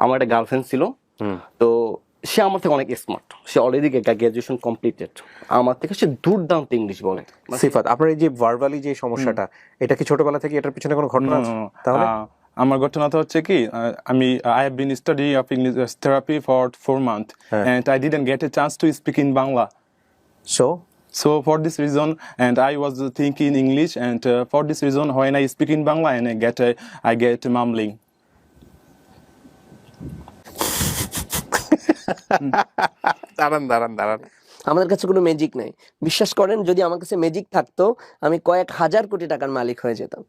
আমার একটা গার্লফ্রেন্ড ছিল, তো সে আমার থেকে অনেক স্মার্ট, সে অলরেডি গ্র্যাজুয়েশন কমপ্লিটেড, আমার থেকে সে দুর্দান্ত ইংলিশ বলে। সিফাত, আপনার এই যে ভার্বালি যে সমস্যাটা, এটা কি ছোটবেলা থেকে এটার পিছনে কোনো ঘটনা আছে? তাহলে আমার ঘটনাটা হচ্ছে কি, I have been studying of English therapy for 4 months and I didn't get a chance to speak in Bangla. So for this reason, and I was thinking English, and for this reason, when I speak in Bangla and I get mumbling. দাঁড়ান। আমাদের কাছে কোনো magic নাই, বিশ্বাস করেন। যদি আমার কাছে ম্যাজিক থাকতো আমি কয়েক হাজার কোটি টাকার মালিক হয়ে যেতাম।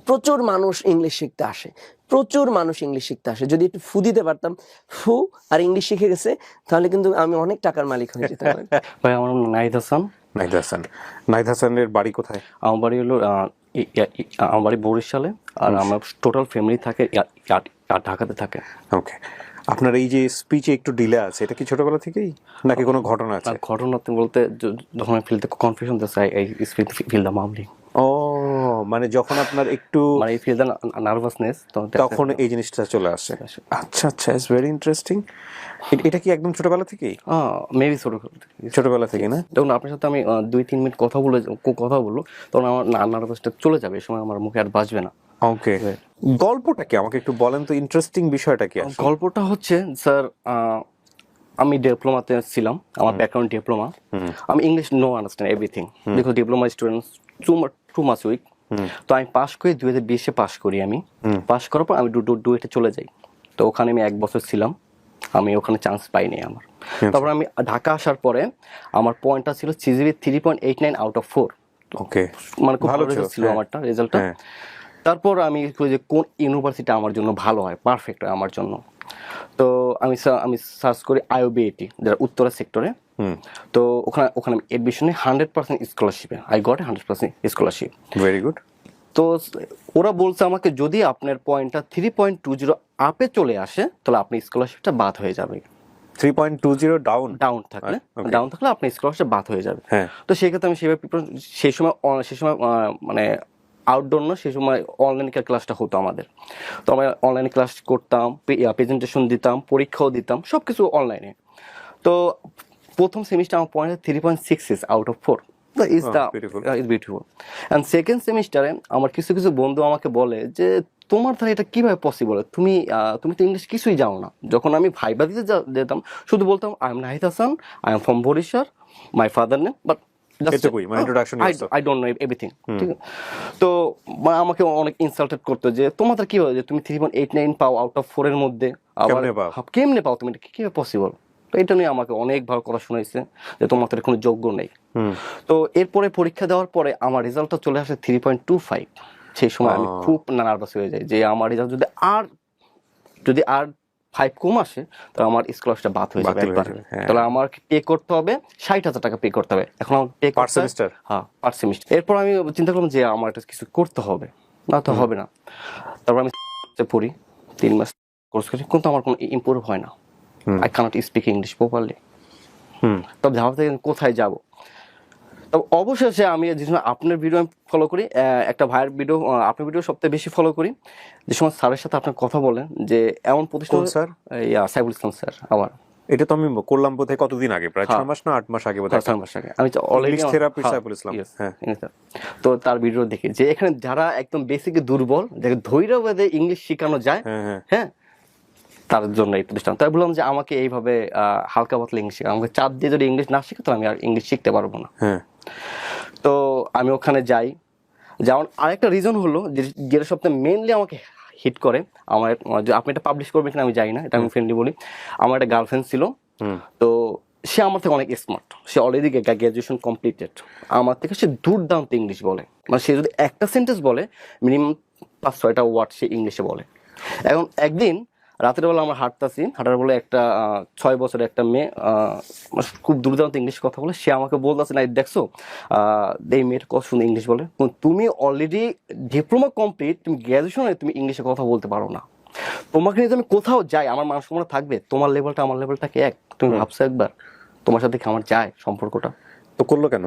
প্রচুর মানুষ ইংলিশ শিখতে আসে, যদি একটু ফু দিতে পারতাম, ফু আর ইংলিশ শিখে গেছে, তাহলে কিন্তু আমি অনেক টাকার মালিক হয়ে যেতাম। ভাই আমার নাম নাহিদ হাসানের বাড়ি কোথায়? আমার বাড়ি হলো আমার বাড়ি বরিশালে, আর আমার টোটাল ফ্যামিলি থাকে ঢাকাতে থাকে। ওকে, আপনার এই যে স্পিচে একটু ডিলে আছে, এটা কি ছোটবেলা থেকেই নাকি কোনো ঘটনা আছে? ঘটনা বলতে যখন আমি ফিলতে কনফিউশন চাই, এই ফিল দ্য মামলিং। ও, মানে যখন আপনার একটু মানে এই ফিল দ্য নার্ভাসনেস, তখন এই জিনিসটা চলে আসে। আচ্ছা, ইটস ভেরি ইন্টারেস্টিং। এটা কি একদম ছোটবেলা থেকেই? মেবি ছোটবেলা থেকে না? যখন আপনার সাথে আমি 2-3 মিনিট কথা বলবো, তখন আমার নার্ভাসটা চলে যাবে, এই সময় আমার মুখে আর বাজবে না। ওকে, গল্পটা কি আমাকে একটু বলেন তো, ইন্টারেস্টিং বিষয়টা কি? গল্পটা হচ্ছে স্যার, আমি ডিপ্লোমাতে ছিলাম, আমার ব্যাকগ্রাউন্ড ডিপ্লোমা। আমি English no understand everything, because diploma students too much weak. তো আমি পাস করি 2020-এ পাস করি। আমি পাস করার পর আমি ডুয়েটে চলে যাই। তো ওখানে আমি 1 বছর ছিলাম, আমি ওখানে চান্স পাইনি আমার। তারপর আমি ঢাকা আসার পরে আমার পয়েন্টটা ছিল সিজিপি 3.89 আউট অফ 4। ওকে, মানে খুব ভালো ছিল আমারটা রেজাল্টটা। তারপর আমি যে কোন ইউনিভার্সিটি আমার জন্য ভালো হয়, পারফেক্ট হয় আমার জন্য, তো আমি সার্চ করি IOBAT, যারা উত্তরা সেক্টরে। তো ওখানে এডমিশনে 100% স্কলারশিপে I got 100% scholarship. Very good. তো ওরা বলছে আমাকে, যদি আপনার পয়েন্টটা 3.20 আপে চলে আসে, তাহলে আপনি স্কলারশিপটা বাদ হয়ে যাবে। 3.20 ডাউন থাকলে আপনি স্কলারশিপ বাদ হয়ে যাবে। তো সেক্ষেত্রে আমি সেই সময় মানে আউটডোর না, সেই সময় অনলাইন ক্লাসটা হতো আমাদের। তো আমরা অনলাইনে ক্লাস করতাম, প্রেজেন্টেশন দিতাম, পরীক্ষাও দিতাম, সব কিছু অনলাইনে। তো প্রথম সেমিস্টার আমার point 3.66 out of 4। Is beautiful. And second সেমিস্টারে আমার কিছু বন্ধু আমাকে বলে যে, তোমার দ্বারা এটা কিভাবে পসিবল, তুমি তো ইংলিশ কিছুই জানো না। যখন আমি ভাইবা দিতে যেতাম, শুধু বলতাম I am Nahid Hasan, I am from Barishal, my father name, but I don't know everything. ঠিক আছে? তো আমাকে অনেক ইনসাল্টেড করতো যে, তোমাদের কি হয় যে তুমি 3.89 পাও আউট অফ 4 এর মধ্যে, আবার কেমনে পাও তুমি, এটা কিভাবে পসিবল? তো এটা নিয়ে আমাকে অনেকবার কথা শোনাইছে যে তোমাদের কোনো যোগ্য নেই। তো এরপরে পরীক্ষা দেওয়ার পরে আমার রেজাল্টটা চলে আসে 3.25। সেই সময় আমি খুব নার্ভাস হয়ে যাই যে আমার রেজাল্ট যদি আর 5 কম আসে, তাহলে আমার স্কলারশিপটা বাদ হয়ে যাবে একবার। তাহলে আমার পে করতে হবে 60,000 টাকা পে করতে হবে। এখন আমার পে পার সেমিস্টার। পার সেমিস্টার। এরপর আমি চিন্তা করলাম যে আমার এটা কিছু করতে হবে, না তো হবে না। তারপর আমি পড়ি 3 মাস কোর্স করি, কিন্তু আমার কোনো ইমপ্রুভ হয় না। I can't speak English properly. তবে ভাবতে কোথায় যাব। তবে অবশেষে আমি আপনার ভিডিও ফলো করি, একটা ভাইয়ের ভিডিও, আপনার ভিডিও সবথেকে বেশি ফলো করি, যে সময় স্যারের সাথে আপনার কথা বলেন, যে এমন প্রতিষ্ঠান স্যার, সাইফুল ইসলাম স্যার। আমার এটা তো আমি করলাম বোধহয় কতদিন আগে, প্রায় 6 মাস না 8 মাস আগে বোধহয়। 6 মাস আগে আমি অলরেডি থেরাপি সাইফুল ইসলাম। তো তার ভিডিও দেখি যে এখানে যারা একদম বেসিকে দুর্বল, যাকে ধৈর্যবাদে ইংলিশ শেখানো যায়, হ্যাঁ, তার জন্য এই প্রতিষ্ঠান। তাই বললাম যে আমাকে এইভাবে হালকা পাতলা ইংলিশ শেখা, আমাকে চাপ দিয়ে যদি ইংলিশ না শিখে, তো আমি আর ইংলিশ শিখতে পারবো না। তো আমি ওখানে যাই। যেমন আরেকটা রিজন হলো যেটা সবথেকে মেইনলি আমাকে হিট করে, আমার, আপনি এটা পাবলিশ করবেন কিনা আমি জানি না, এটা আমি ফ্রেন্ডলি বলি, আমার একটা গার্লফ্রেন্ড ছিল। তো সে আমার থেকে অনেক স্মার্ট, সে অলরেডি গ্র্যাজুয়েশন কমপ্লিটেড, আমার থেকে সে দুর্দান্ত ইংলিশ বলে। মানে সে যদি একটা সেন্টেন্স বলে, মিনিমাম 5-6টা ওয়ার্ড সে ইংলিশে বলে। এখন একদিন রাতের বেলা আমরা হাঁটার বলে একটা 6 বছরের একটা মেয়ে খুব দুর্দান্ত ইংলিশ কথা বলে, সে আমাকে বলতেছে, না দেখছো এই মেয়ের কত সুন্দর ইংলিশ বলে, তুমি অলরেডি ডিপ্লোমা কমপ্লিট, তুমি গ্র্যাজুয়েশনে তুমি ইংলিশে কথা বলতে পারো না। তোমাকে নিয়ে আমি কোথাও যাই, আমার মান সম্মান থাকবে? তোমার লেভেলটা আমার লেভেলটা কি এক? তুমি ভাবছো একবার তোমার সাথে কি আমার যায় সম্পর্কটা? তো করলো কেন?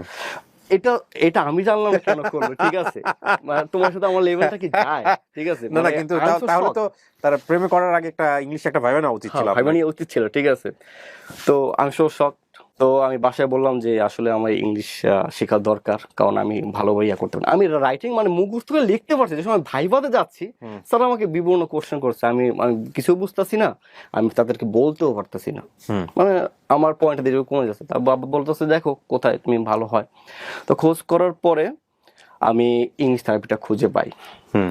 এটা এটা আমি জানলাম না কেন করবো, ঠিক আছে, মানে তোমার সাথে আমার লেভেলটা কি যায়, ঠিক আছে, না না, মানে কিন্তু I'm so তাহলে shocked. তো তার প্রেমে করার আগে একটা ইংলিশ একটা ভাইবা না উচিত ছিল ভাই আপনার। মানে উচিত ছিল, ঠিক আছে। তো আমি সো শক। তো আমি বাসায় বললাম যে আসলে আমার ইংলিশ শেখা দরকার, কারণ আমি ভালো ইয়া করতে পারি না। আমি রাইটিং মানে মুখস্থ করে লিখতে পারছি, যে সময় ভাইভাতে যাচ্ছি স্যার আমাকে বিভিন্ন কোশ্চেন করছে, আমি আমি কিছু বুঝতেছি না, আমি তাদেরকে বলতেও পারতেছি না, মানে আমার পয়েন্ট দিয়ে কমে যাচ্ছে। তা বাবা বলতেছে দেখো কোথায় তুমি ভালো হয়। তো খোঁজ করার পরে আমি ইংলিশ থেরাপিটা খুঁজে পাই।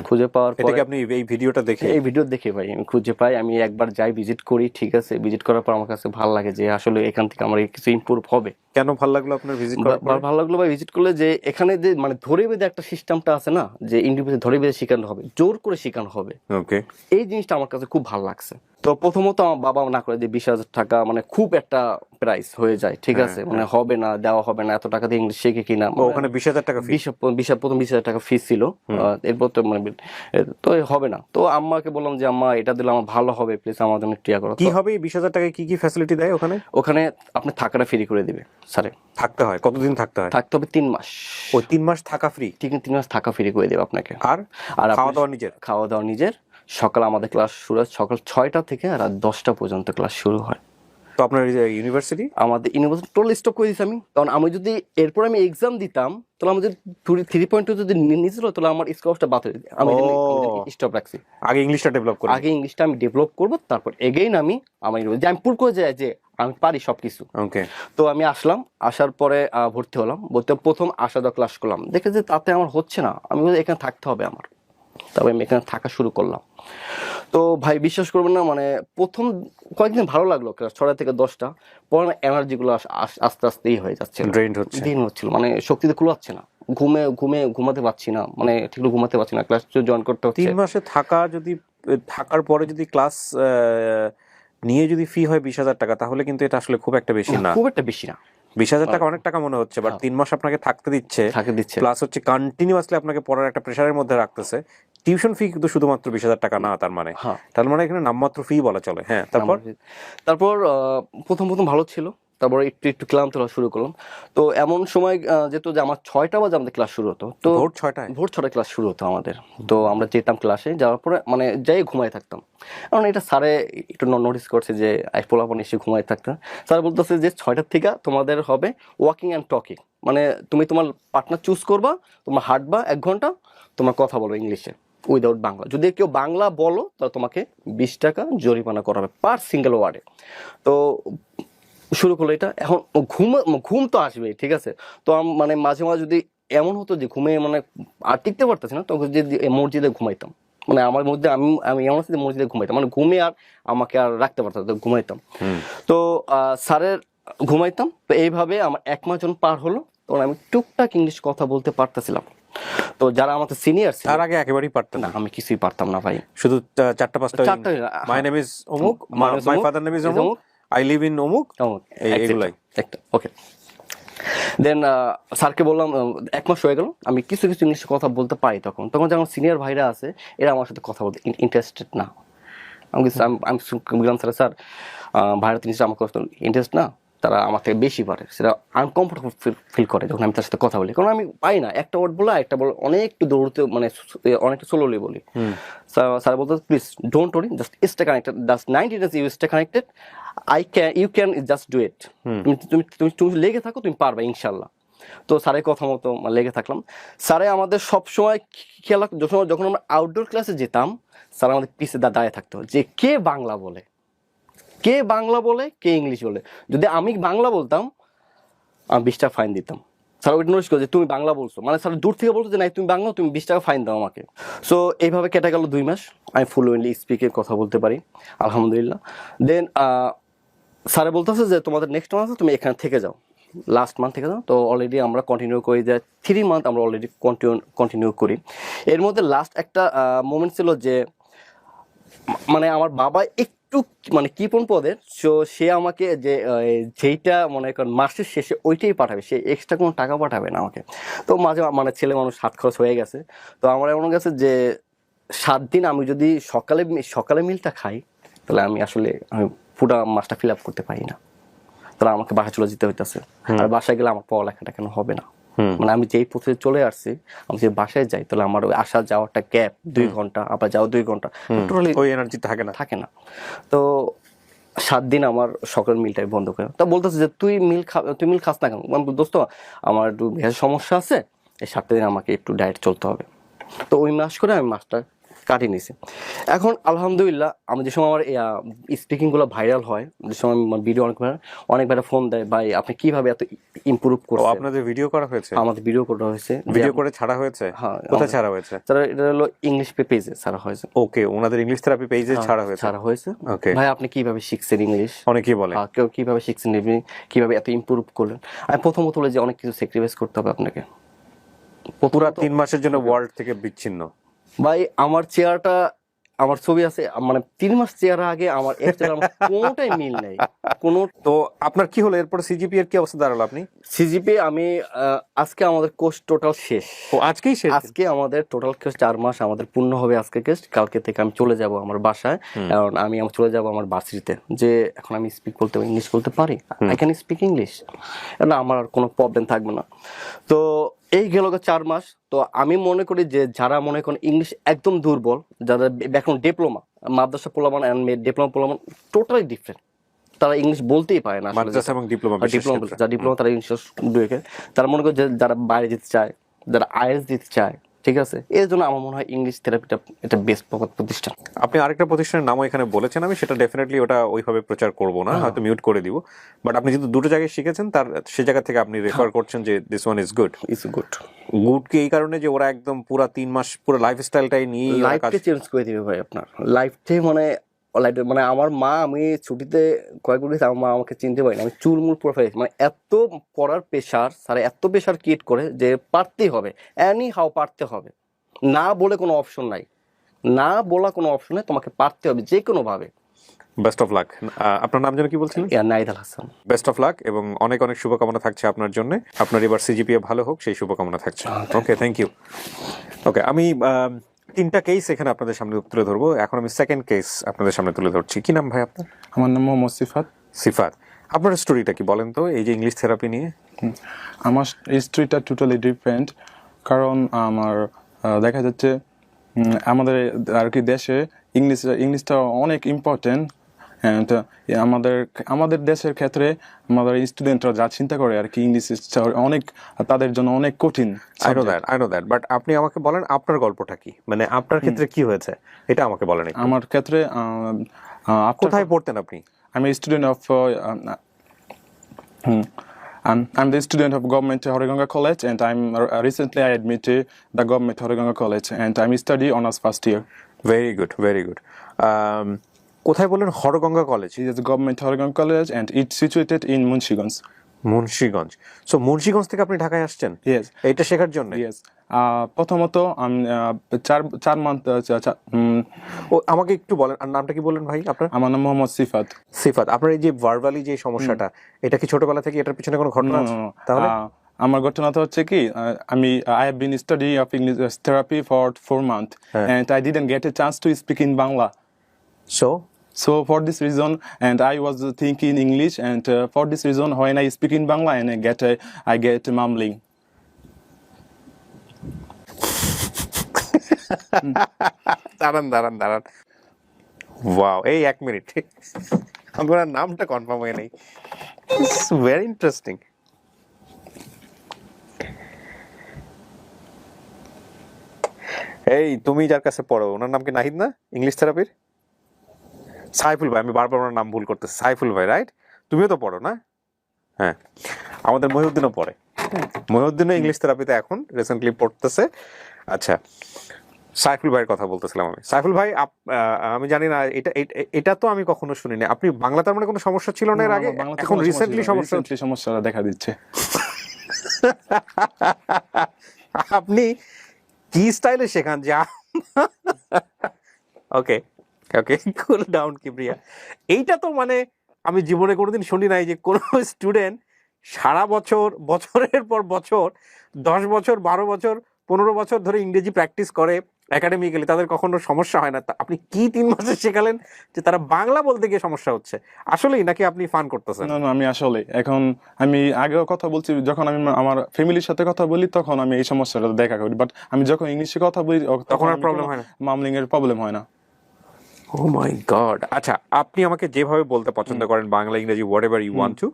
খুঁজে পাওয়ার এটা পরে কি আপনি এই ভিডিওটা দেখে? এই ভিডিও দেখে ভাই আমি খুঁজে পাই, আমি একবার যাই, ভিজিট করি, ঠিক আছে। ভিজিট করার পর আমার কাছে ভালো লাগে যে আসলে এখান থেকে আমার কিছু ইমপ্রুভ হবে। কেন ভালো লাগলো আপনার ভিজিট করার পর? ভালো লাগলো ভাই ভিজিট করলে, যে এখানে যে মানে ধরে বেঁধে একটা সিস্টেমটা আছে না, যে ইন্ডিভিজুয়াল ধরে বেঁধে শেখানো হবে, জোর করে শেখানো হবে, ওকে। এই জিনিসটা আমার কাছে খুব ভালো লাগছে। তো প্রথমত আমার বাবা না করে যে 20,000 টাকা মানে খুব একটা প্রাইস হয়ে যায়, ঠিক আছে, মানে হবে না, দেওয়া হবে না, এত টাকা দিয়ে ইংলিশ শিখে কিনা। ওখানে 20,000 টাকা ফি? প্রথম 20,000 টাকা ফিস ছিল, এরপর তো মানে তো হবে না। তো আম্মাকে বললাম যে আম্মা এটা দিলে আমার ভালো হবে, প্লিজ আমার জন্য একটু ইয়া করো। কি হবে 20,000 টাকায় কি কি ফ্যাসিলিটি দেয় ওখানে? ওখানে আপনি থাকাটা ফ্রি করে দিবে স্যারে। থাকতে হয় কতদিন থাকতে হয়? থাকতে হবে 3 মাস। ওই 3 মাস থাকা ফ্রি? ঠিক 3 মাস থাকা ফ্রি করে দেবে আপনাকে। আর আর খাওয়া দাওয়া নিজের? খাওয়া দাওয়া নিজের। সকাল আমাদের ক্লাস শুরু হয় সকাল 6টা থেকে রাত 10টা পর্যন্ত ক্লাস শুরু হয়। তো আপনার ইউনিভার্সিটি? আমাদের ইউনিভার্সিটি টোটাল স্টপ করে দিয়েছি আমি, কারণ আমি যদি এরপর আমি এক্সাম দিতাম তাহলে আমি যদি 3.2 যদি নিয়েছিল তাহলে আমার স্কোরটা বাতিল, আমি স্টপ রাখছি। আগে ইংলিশটা ডেভেলপ করব। আগে ইংলিশটা আমি ডেভেলপ করব, তারপর এগেইন আমি আমার যে আমি পুর করে যাই যে আমি পারি সবকিছু। ওকে। তো আমি আসলাম, আসার পরে ভর্তি হলাম। বলতে প্রথম আসা দাওয়া ক্লাস করলাম, দেখে যে তাতে আমার হচ্ছে না, আমি বলি এখানে থাকতে হবে আমার। তবে আমি এখানে থাকা শুরু করলাম। তো ভাই বিশ্বাস করবেন না, মানে প্রথম কয়েকদিন ভালো লাগলো, ক্লাস 6টা থেকে 10টা, পরে এনার্জি গুলো আস্তে আস্তেই হয়ে যাচ্ছে, ড্রেইন হচ্ছে, দিন হচ্ছিল, মানে শক্তিতে কুলাচ্ছে না, ঘুমাতে পারছি না, মানে ঠিক ঘুমাতে পারছি না, ক্লাস জয়েন করতে হচ্ছে। 3 মাসে থাকার পরে যদি ক্লাস নিয়ে যদি ফি হয় 20,000 টাকা, তাহলে কিন্তু এটা আসলে খুব একটা বেশি না। খুব একটা বেশি না। 20,000 টাকা অনেক টাকা মনে হচ্ছে, বাট 3 মাস আপনাকে থাকতে দিচ্ছে, প্লাস হচ্ছে কন্টিনিউয়াসলি আপনাকে পড়ার একটা প্রেশারের মধ্যে রাখতেছে। টিউশন ফি কিন্তু শুধুমাত্র 20,000 টাকা না, তার মানে এখানে নামমাত্র ফি বলা চলে। হ্যাঁ, তারপর প্রথম ভালো ছিল, তারপরে একটু ক্লান্ত হওয়া শুরু করলাম। তো এমন সময় যেত যে আমার 6টা বাজে আমাদের ক্লাস শুরু হতো। তো ভোর 6টায় ক্লাস শুরু হতো আমাদের। তো আমরা যেতাম ক্লাসে, যাওয়ার পরে মানে যাই ঘুমাই থাকতাম। কারণ এটা স্যারে একটু নোটিস করছে যে পোলাপন এসে ঘুমাই থাকতাম। স্যার বলতেছে যে 6টার থেকে তোমাদের হবে ওয়াকিং অ্যান্ড টকিং, মানে তুমি তোমার পার্টনার চুজ করবা, তোমার হাঁটবা 1 ঘন্টা, তোমার কথা বলো ইংলিশে উইদাউট বাংলা। যদি কেউ বাংলা বলো তাহলে তোমাকে 20 টাকা জরিমানা করা হবে পার সিঙ্গেল ওয়ার্ডে। তো শুরু করলো এটা। এখন ঘুম তো আসবেই, ঠিক আছে। তো মানে মাঝে মাঝে যদি এমন হতো যে ঘুমে মানে আর টিকতে পারতেছি না, তখন যদি মসজিদে ঘুমাইতাম, মানে আমার মধ্যে আমি এমন আছে যে মসজিদে ঘুমাইতাম, মানে ঘুমে আর আমাকে আর রাখতে পারতাম না, ঘুমাইতাম। তো স্যারের ঘুমাইতাম। তো এইভাবে আমার 1 মাস যখন পার হলো, তখন আমি টুকটাক ইংলিশ কথা বলতে পারতেছিলাম। তো যারা আমাদের সিনিয়র ছিল, তার আগে একেবারেই পারতেন না, আমি কিছুই পারতাম না ভাই, শুধু 4টা-5টা মাই নেম ইজ অমুক, মাই ফাদার নেম ইজ অমুক, আই লিভ ইন অমুক, এইগুলাই একটা। ওকে, দেন স্যারকে বললাম 1 মাস হয়ে গেল, আমি কিছু ইংলিশ কথা বলতে পারি। তখন যখন সিনিয়র ভাইরা আছে এরা আমার সাথে কথা বলতে ইন্টারেস্টেড না। আমি বললাম স্যার ভাইরা জিনিসটা আমার কথা ইন্টারেস্ট না, তারা আমার থেকে বেশি পারে, সেটা আনকমফোর্টেবল ফিল করে যখন আমি তার সাথে কথা বলি, কারণ আমি পাই না একটা ওয়ার্ড বলা, একটা বল অনেক একটু দৌড়তে, মানে অনেকটা স্লোলি বলি। স্যার বলতে please don't worry, just stay connected, just 90 days you stay connected, you can just do it, তুমি লেগে থাকো, তুমি পারবে ইনশাল্লাহ। তো স্যারের কথা মতো লেগে থাকলাম। স্যারে আমাদের সবসময় খেয়াল, যখন আমরা আউটডোর ক্লাসে যেতাম, স্যার আমাদের পিছিয়ে দাঁড়িয়ে থাকতো যে কে বাংলা বলে, কে ইংলিশ বলে। যদি আমি বাংলা বলতাম, আমি 20 টাকা ফাইন দিতাম। স্যার ওইটা নোটিস করে যে তুমি বাংলা বলছো, মানে স্যার দূর থেকে বলতো যে নাই তুমি বাংলা, তুমি 20 টাকা ফাইন দাও আমাকে। সো এইভাবে কেটে গেল 2 মাস, আমি ফ্লুয়েন্টলি স্পিকে কথা বলতে পারি আলহামদুলিল্লাহ। দেন স্যারে বলতেছে যে তোমাদের নেক্সট মান্থ তুমি এখানে থেকে যাও, লাস্ট মান্থ থেকে যাও। তো অলরেডি আমরা কন্টিনিউ করি, যে 3 মান্থ আমরা অলরেডি কন্টিনিউ করি। এর মধ্যে লাস্ট একটা মোমেন্ট ছিল যে মানে আমার বাবা একটু মানে কিপন পদের, সে আমাকে যে যেইটা মনে করেন মাসের শেষে ওইটাই পাঠাবে, সে এক্সট্রা কোনো টাকা পাঠাবে না আমাকে। তো মাঝে মানে ছেলে মানুষ হাত খরচ হয়ে গেছে। তো আমার এমন গেছে যে 7 দিন আমি যদি সকালে মিলটা খাই, তাহলে আমি পুরো মাসটা ফিল আপ করতে পারি না, তাহলে আমাকে বাসায় চলে যেতে হইতেছে। আর বাসায় গেলে আমার পড়ালেখাটা কেন হবে না। মানে আমি যেই পথে চলে আসছি, আমি যে বাসায় যাই, তাহলে আমার ওই আসা যাওয়াটা ক্যাব 2 ঘন্টা, আবার যাওয়া 2 ঘন্টা, টোটালি ওই এনার্জি থাকে না। তো 7 দিন আমার সকালের মিলটাই বন্ধ করে। তা বলতেছে যে তুই মিল খাস না কেন? আমি বলি, দোস্ত আমার একটু গ্যাসের সমস্যা আছে, এই 7 দিন আমাকে একটু ডায়েট চলতে হবে। তো ওই মাস করে আমি মাসটা কাটিয়ে নিছি। এখন আলহামদুলিল্লাহ আমি যে সময় আমার স্পিকিং গুলো ভাইরাল হয়, যে সময় ভিডিও অনেক ভাইরা ফোন দেয়, ভাই আপনি কিভাবে এত ইমপ্রুভ করছেন। আপনাদের ভিডিও করা হয়েছে? আমাদের ভিডিও করা হয়েছে, ভিডিও করে ছাড়া হয়েছে। হ্যাঁ, কোথায় ছাড়া হয়েছে? তারা এটা হলো ইংলিশ পেজে ছাড়া হয়েছে। ওকে, ওনাদের ইংলিশ থেরাপি পেজে ছাড়া হয়েছে। ওকে, ভাই আপনি কিভাবে শিখছেন ইংলিশ? অনেকেই বলে কেউ কিভাবে শিখছেন, কিভাবে এত ইমপ্রুভ করলেন। আমি প্রথমত বলে যে অনেক কিছু স্যাক্রিফাইস করতে হবে আপনাকে। পুরা 3 মাসের জন্য ওয়ার্ল্ড থেকে বিচ্ছিন্ন। ভাই আমার চেয়ারটা, আমার ছবি আছে, মানে 3 মাস চেয়ার আগে আমার কোনোটাই মিল নেই কোনো। তো আপনার কি হলো এরপর? সিজিপি এর কি অবস্থা দাঁড়ালো? আপনি সিজিপি আমি আজকে আমাদের কোর্স টোটাল শেষ। আজকেই শেষ? আজকে আমাদের টোটাল কোর্স 4 মাস আমাদের পূর্ণ হবে আজকে কোর্স। কালকে থেকে আমি চলে যাব আমার বাসায়, কারণ আমি চলে যাব আমার ভার্সিটিতে। যে এখন আমি স্পিক করতে ইংলিশ বলতে পারি, আই ক্যান স্পিক ইংলিশ, না আমার আর কোনো প্রবলেম থাকবে না। তো এই গেল 4 মাস। তো আমি মনে করি যে যারা মনে করেন ইংলিশ একদম দুর্বল, যারা ব্যাকরণ ডিপ্লোমা, মাদ্রাসা পোলামান এন্ড ডিপ্লোমা পোলামান টোটালি ডিফারেন্ট, তারা ইংলিশ বলতেই পারে না। মাদ্রাসা এবং ডিপ্লোমা, যারা ডিপ্লোমা তারা ইংলিশ দুয়েকে, তারা মনে করে যে যারা বাইরে যেতে চায়, যারা আইএলটিএস দিতে চায়, ঠিক আছে, এর জন্য আমার মনে হয় ইংলিশ থেরাপিটা এটা বেস্ট প্রতিষ্ঠান। আপনি আরেকটা প্রতিষ্ঠানের নামও এখানে বলেছেন, আমি সেটা ডেফিনেটলি ওটা ওইভাবে প্রচার করব না, হয়তো মিউট করে দিব। বাট আপনি যেহেতু দুটো জায়গায় শিখেছেন, তার সে জায়গা থেকে আপনি রেফার করছেন যে this one is good. Good কি এই কারণে যে ওরা একদম পুরো 3 মাস পুরো লাইফস্টাইলটাই নিয়ে লাইফটা চেঞ্জ করে দিবে ভাই আপনার লাইফটাই। মানে আমার মা, আমি ছুটিতে কয়েকদিন আমার মা আমাকে চিনতে পারিনি, আমি চুলমুল পুরো ফেলেছি। মানে এত পড়ার প্রেশার, স্যার এত প্রেশার ক্রিয়েট করে যে পারতেই হবে, এনি হাও পারতে হবে, না বলে কোনো অপশন নাই, না বলা কোনো অপশন নেই, তোমাকে পারতে হবে যে কোনো ভাবে। Best of luck. আপনার নাম যেন কি বলছিলেন? Nahid Al Hasan. Best of luck এবং অনেক অনেক শুভকামনা থাকছে আপনার জন্য। আপনার এবার সিজিপিএ ভালো হোক, সেই শুভকামনা থাকছে। ওকে, থ্যাংক ইউ। ওকে, আমি 3টা কেস এখানে আপনাদের সামনে তুলে ধরবো। এখন আমি সেকেন্ড কেস আপনাদের সামনে তুলে ধরছি। কি নাম ভাই আপনার? আমার নাম মোহাম্মদ সিফাত। আপনার স্টোরিটা কি বলেন তো, এই যে ইংলিশ থেরাপি নিয়ে? আমার স্টোরিটা টোটালি ডিফারেন্ট, কারণ আমার দেখা যাচ্ছে আমাদের আর কি দেশে ইংলিশটা অনেক ইম্পর্টেন্ট। অ্যান্ড আমাদের দেশের ক্ষেত্রে আমাদের স্টুডেন্টরা যা চিন্তা করে আর কি, ইংলিশ অনেক তাদের জন্য অনেক কঠিন। আই নো দ্যাট, বাট আপনি আমাকে বলেন আপনার গল্পটা কি, মানে আপনার ক্ষেত্রে কি হয়েছে এটা আমাকে বলেন। আমার ক্ষেত্রে কোথায় পড়তেন আপনি? আমি student of I'm the student of Government Horegonga College, and recently I admitted the Government Horegonga College, and I'm studying honors first year. Very good, very good. কোথায় বললেন? Harganga college? It is the Government Horegonga College, and it's situated in Munshiganj. Munshiganj. So Munshiganj থেকে আপনি ঢাকায় আসছেন Yes. এইটা শেখার জন্য? Yes. প্রথমত আমি 4 মান্থ। ও আমাকে একটু বলেন, আর নামটা কি বললেন ভাই আপনার? আমার নাম মোহাম্মদ সিফাত। আপনার এই যে ভার্বালি যে সমস্যাটা, এটা কি ছোটবেলা থেকে এটার পিছনে কোনো ঘটনা আছে? তাহলে আমার ঘটনাটা হচ্ছে কি, I have been studying of English therapy for 4 months, and I didn't get a chance to speak in Bangla. So for this reason, and I was thinking English, and for this reason, when I speak in Bangla, and I get mumbling. দাঁড়ান। Wow, এই 1 minute, আমার নামটা confirm হয়ে নেই। It's very interesting. এই তুমি যার কাছে পড়ো, ওনার নাম কি নাহিদ না, ইংলিশ থেরাপির? সাইফুল ভাই, আমি বারবার ওনার নাম ভুল করতেছি। সাইফুল ভাই, রাইট? তুমিও তো পড়ো না? হ্যাঁ, আমাদের মহিউদ্দিনও পড়ে। মহিউদ্দিনও ইংলিশ থেরাপিতে এখন রিসেন্টলি পড়তেছে। আচ্ছা, সাইফুল ভাইয়ের কথা বলতেছিলাম আমি। সাইফুল ভাই, আমি জানি না, এটা তো আমি কখনো শুনিনি। আপনি বাংলা তার মানে কোনো সমস্যা ছিল না এর আগে? এখন রিসেন্টলি সমস্যা দেখা দিচ্ছে। আপনি কি স্টাইলে শেখান যা? ওকে, কুল ডাউন কিবরিয়া। এইটা তো মানে আমি জীবনে কোনোদিন শুনি নাই যে কোনো স্টুডেন্ট সারা বছরের পর বছর 10 বছর 12 বছর 15 বছর ধরে ইংরেজি প্র্যাকটিস করে, একাডেমিক্যালি তাদের কখনো সমস্যা হয় না? আপনি কি 3 মাসে শেখালেন যে তারা বাংলা বলতে গিয়ে সমস্যা হচ্ছে? আসলেই নাকি আপনি ফান করতেছেন? না না, আমি আসলে এখন আমি আগেও কথা বলছি, যখন আমি আমার ফ্যামিলির সাথে কথা বলি তখন আমি এই সমস্যাটা দেখা করি, বাট আমি যখন ইংলিশে কথা বলি তখন আর প্রবলেম হয় না? মামলিং এর প্রবলেম হয় না। Oh my God. আচ্ছা, আপনি আমাকে যেভাবে বলতে পছন্দ করেন, বাংলা ইংরেজি whatever you want to,